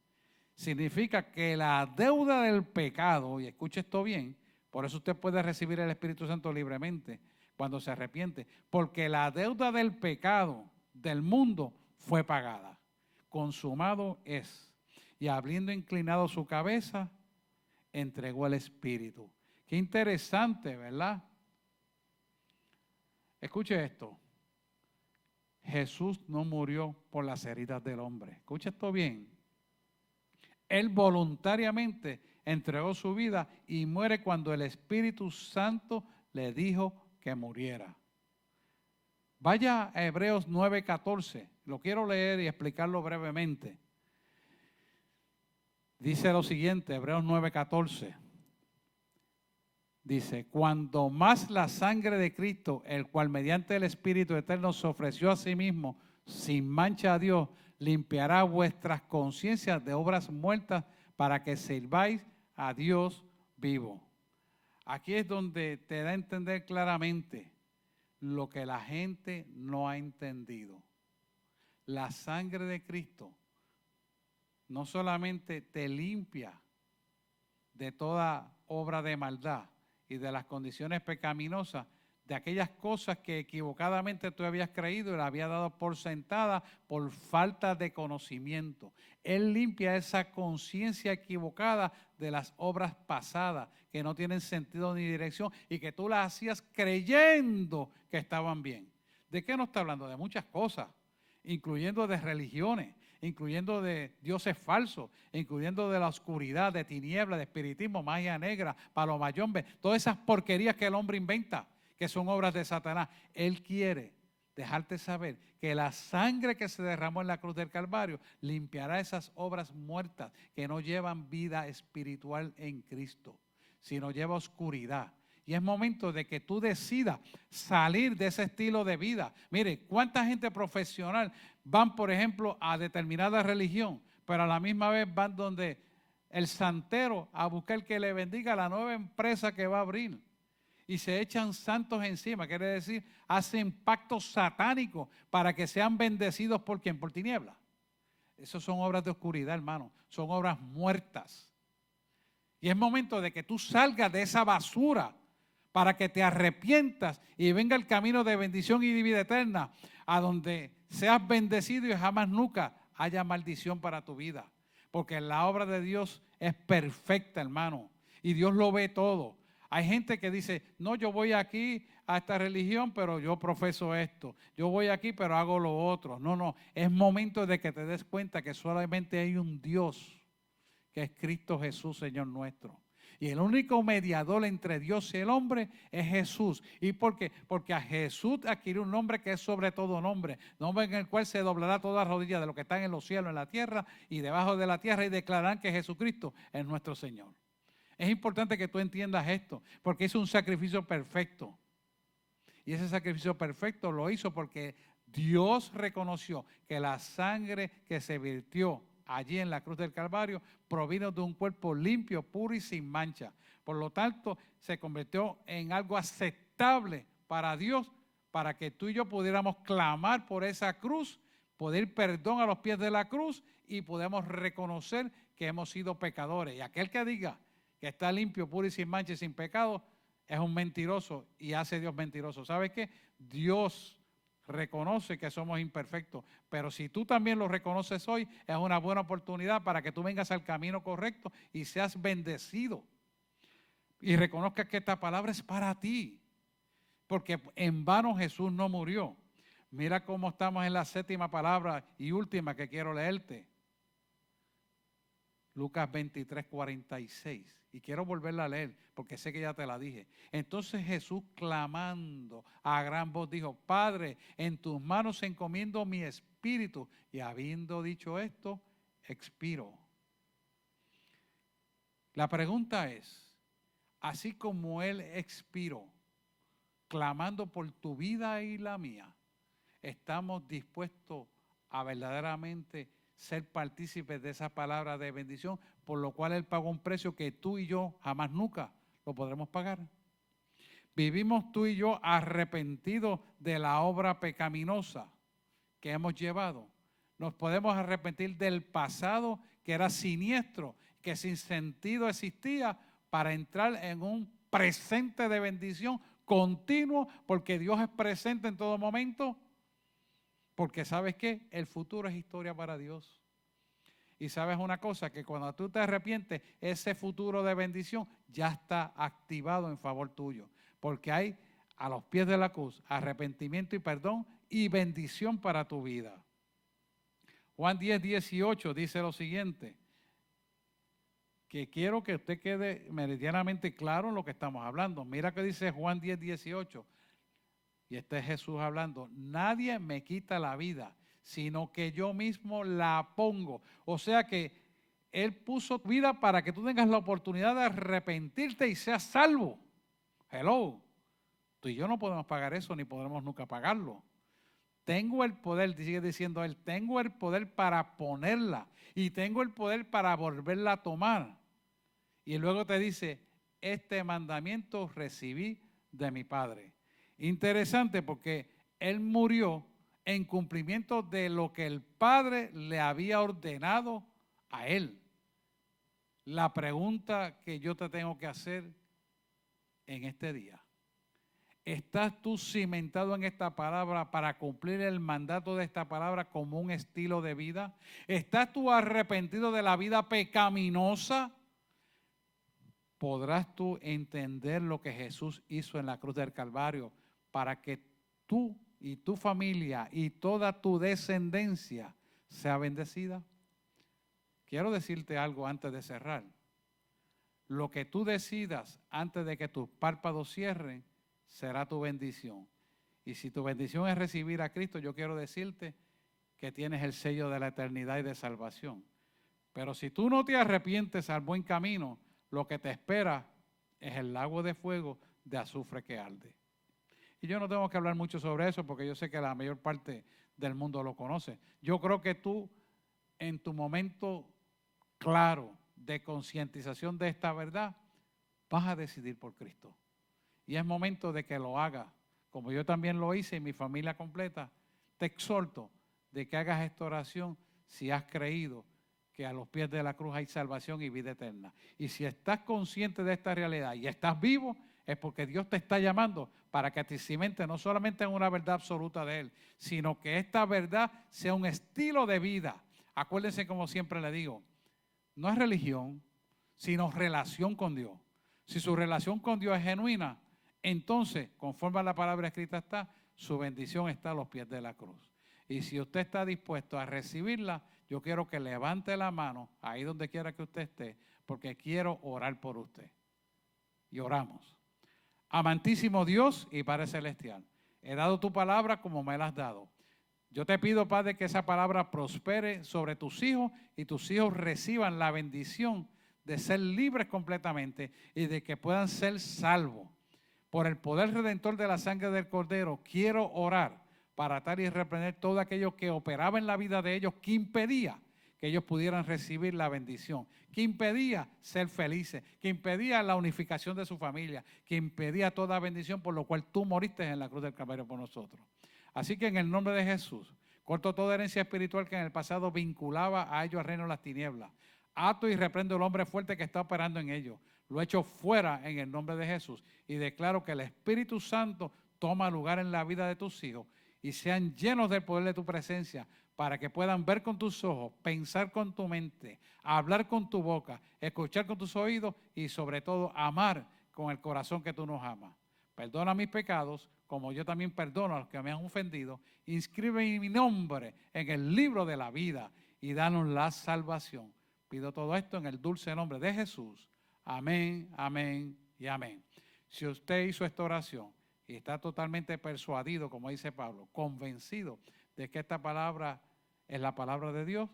significa que la deuda del pecado, y escuche esto bien, por eso usted puede recibir el Espíritu Santo libremente cuando se arrepiente, porque la deuda del pecado del mundo fue pagada. Consumado es. Y habiendo inclinado su cabeza, entregó el Espíritu. Qué interesante, ¿verdad? Escuche esto. Jesús no murió por las heridas del hombre. Escuche esto bien. Él voluntariamente entregó su vida y muere cuando el Espíritu Santo le dijo que muriera. Vaya a Hebreos 9:14. Lo quiero leer y explicarlo brevemente. Dice lo siguiente, Hebreos 9:14. Dice, cuando más la sangre de Cristo, el cual mediante el Espíritu Eterno se ofreció a sí mismo sin mancha a Dios, limpiará vuestras conciencias de obras muertas para que sirváis a Dios vivo. Aquí es donde te da a entender claramente lo que la gente no ha entendido. La sangre de Cristo no solamente te limpia de toda obra de maldad y de las condiciones pecaminosas, de aquellas cosas que equivocadamente tú habías creído y las habías dado por sentada por falta de conocimiento. Él limpia esa conciencia equivocada de las obras pasadas que no tienen sentido ni dirección y que tú las hacías creyendo que estaban bien. ¿De qué nos está hablando? De muchas cosas, incluyendo de religiones, incluyendo de dioses falsos, incluyendo de la oscuridad, de tinieblas, de espiritismo, magia negra, palomayombe, todas esas porquerías que el hombre inventa, que son obras de Satanás. Él quiere dejarte saber que la sangre que se derramó en la cruz del Calvario limpiará esas obras muertas que no llevan vida espiritual en Cristo, sino lleva oscuridad. Y es momento de que tú decidas salir de ese estilo de vida. Mire, ¿cuánta gente profesional van, por ejemplo, a determinada religión, pero a la misma vez van donde el santero a buscar que le bendiga la nueva empresa que va a abrir? Y se echan santos encima, quiere decir, hacen pactos satánicos para que sean bendecidos por ¿quién? Por tinieblas. Esas son obras de oscuridad, hermano, son obras muertas. Y es momento de que tú salgas de esa basura para que te arrepientas y venga el camino de bendición y de vida eterna, a donde seas bendecido y jamás nunca haya maldición para tu vida. Porque la obra de Dios es perfecta, hermano, y Dios lo ve todo. Hay gente que dice, no, yo voy aquí a esta religión, pero yo profeso esto. Yo voy aquí, pero hago lo otro. No, no, es momento de que te des cuenta que solamente hay un Dios, que es Cristo Jesús, Señor nuestro. Y el único mediador entre Dios y el hombre es Jesús. ¿Y por qué? Porque a Jesús adquirió un nombre que es sobre todo nombre. Nombre en el cual se doblará toda rodilla de lo que están en los cielos, en la tierra y debajo de la tierra, y declararán que Jesucristo es nuestro Señor. Es importante que tú entiendas esto, porque hizo un sacrificio perfecto. Y ese sacrificio perfecto lo hizo porque Dios reconoció que la sangre que se vertió allí en la cruz del Calvario provino de un cuerpo limpio, puro y sin mancha. Por lo tanto, se convirtió en algo aceptable para Dios, para que tú y yo pudiéramos clamar por esa cruz, pedir perdón a los pies de la cruz y podemos reconocer que hemos sido pecadores. Y aquel que diga que está limpio, puro y sin mancha y sin pecado, es un mentiroso y hace Dios mentiroso. ¿Sabes qué? Dios reconoce que somos imperfectos, pero si tú también lo reconoces hoy, es una buena oportunidad para que tú vengas al camino correcto y seas bendecido. Y reconozcas que esta palabra es para ti, porque en vano Jesús no murió. Mira cómo estamos en la séptima palabra y última que quiero leerte. Lucas 23, 46. Y quiero volverla a leer porque sé que ya te la dije. Entonces Jesús, clamando a gran voz, dijo: Padre, en tus manos encomiendo mi espíritu. Y habiendo dicho esto, expiró. La pregunta es, así como Él expiró, clamando por tu vida y la mía, ¿estamos dispuestos a verdaderamente ser partícipes de esa palabra de bendición, por lo cual Él pagó un precio que tú y yo jamás nunca lo podremos pagar? ¿Vivimos tú y yo arrepentidos de la obra pecaminosa que hemos llevado? Nos podemos arrepentir del pasado que era siniestro, que sin sentido existía, para entrar en un presente de bendición continuo, porque Dios es presente en todo momento. Porque ¿sabes qué? El futuro es historia para Dios. Y sabes una cosa, que cuando tú te arrepientes, ese futuro de bendición ya está activado en favor tuyo. Porque hay a los pies de la cruz arrepentimiento y perdón y bendición para tu vida. Juan 10, 18 dice lo siguiente, que quiero que usted quede meridianamente claro en lo que estamos hablando. Mira que dice Juan 10, 18. Y este es Jesús hablando: nadie me quita la vida, sino que yo mismo la pongo. O sea que Él puso tu vida para que tú tengas la oportunidad de arrepentirte y seas salvo. Hello. Tú y yo no podemos pagar eso, ni podremos nunca pagarlo. Tengo el poder, sigue diciendo Él, tengo el poder para ponerla y tengo el poder para volverla a tomar. Y luego te dice: este mandamiento recibí de mi Padre. Interesante, porque Él murió en cumplimiento de lo que el Padre le había ordenado a Él. La pregunta que yo te tengo que hacer en este día: ¿estás tú cimentado en esta palabra para cumplir el mandato de esta palabra como un estilo de vida? ¿Estás tú arrepentido de la vida pecaminosa? ¿Podrás tú entender lo que Jesús hizo en la cruz del Calvario para que tú y tu familia y toda tu descendencia sea bendecida? Quiero decirte algo antes de cerrar. Lo que tú decidas antes de que tus párpados cierren será tu bendición. Y si tu bendición es recibir a Cristo, yo quiero decirte que tienes el sello de la eternidad y de salvación. Pero si tú no te arrepientes al buen camino, lo que te espera es el lago de fuego de azufre que arde. Y yo no tengo que hablar mucho sobre eso, porque yo sé que la mayor parte del mundo lo conoce. Yo creo que tú, en tu momento claro de concientización de esta verdad, vas a decidir por Cristo. Y es momento de que lo hagas, como yo también lo hice y mi familia completa. Te exhorto de que hagas esta oración si has creído que a los pies de la cruz hay salvación y vida eterna. Y si estás consciente de esta realidad y estás vivo, es porque Dios te está llamando para que te cimentes no solamente en una verdad absoluta de Él, sino que esta verdad sea un estilo de vida. Acuérdense, como siempre le digo, no es religión, sino relación con Dios. Si su relación con Dios es genuina, entonces, conforme a la palabra escrita está, su bendición está a los pies de la cruz. Y si usted está dispuesto a recibirla, yo quiero que levante la mano ahí donde quiera que usted esté, porque quiero orar por usted. Y oramos. Amantísimo Dios y Padre Celestial, he dado tu palabra como me la has dado. Yo te pido, Padre, que esa palabra prospere sobre tus hijos y tus hijos reciban la bendición de ser libres completamente y de que puedan ser salvos. Por el poder redentor de la sangre del Cordero, quiero orar para atar y reprender todo aquello que operaba en la vida de ellos, que impedía que ellos pudieran recibir la bendición, que impedía ser felices, que impedía la unificación de su familia, que impedía toda bendición, por lo cual tú moriste en la cruz del Calvario por nosotros. Así que en el nombre de Jesús, corto toda herencia espiritual que en el pasado vinculaba a ellos al reino de las tinieblas. Ato y reprendo el hombre fuerte que está operando en ellos. Lo echo fuera en el nombre de Jesús y declaro que el Espíritu Santo toma lugar en la vida de tus hijos y sean llenos del poder de tu presencia, para que puedan ver con tus ojos, pensar con tu mente, hablar con tu boca, escuchar con tus oídos y sobre todo amar con el corazón que tú nos amas. Perdona mis pecados, como yo también perdono a los que me han ofendido. Inscribe mi nombre en el libro de la vida y danos la salvación. pido todo esto en el dulce nombre de Jesús. Amén, amén y amén. Si usted hizo esta oración y está totalmente persuadido, como dice Pablo, convencido de que esta palabra es la palabra de Dios,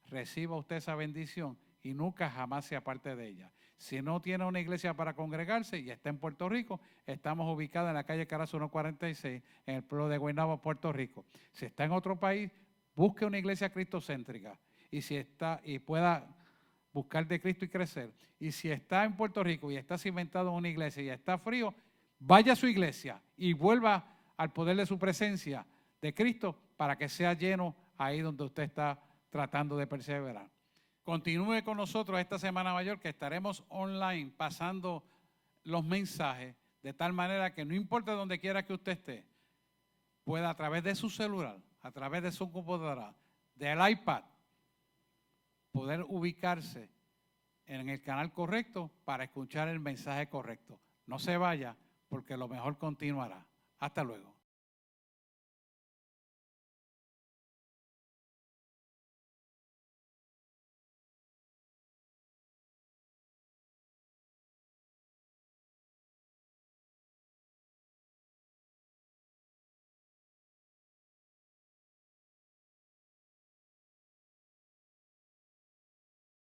reciba usted esa bendición y nunca jamás se aparte de ella. Si no tiene una iglesia para congregarse y está en Puerto Rico, estamos ubicados en la calle Carazo 146, en el pueblo de Guaynabo, Puerto Rico. Si está en otro país, busque una iglesia cristocéntrica y pueda buscar de Cristo y crecer. Y si está en Puerto Rico y está cimentado en una iglesia y está frío, vaya a su iglesia y vuelva al poder de su presencia de Cristo para que sea lleno ahí donde usted está tratando de perseverar. Continúe con nosotros esta Semana Mayor, que estaremos online pasando los mensajes de tal manera que no importa donde quiera que usted esté, pueda a través de su celular, a través de su computadora, del iPad, poder ubicarse en el canal correcto para escuchar el mensaje correcto. No se vaya, porque lo mejor continuará. Hasta luego.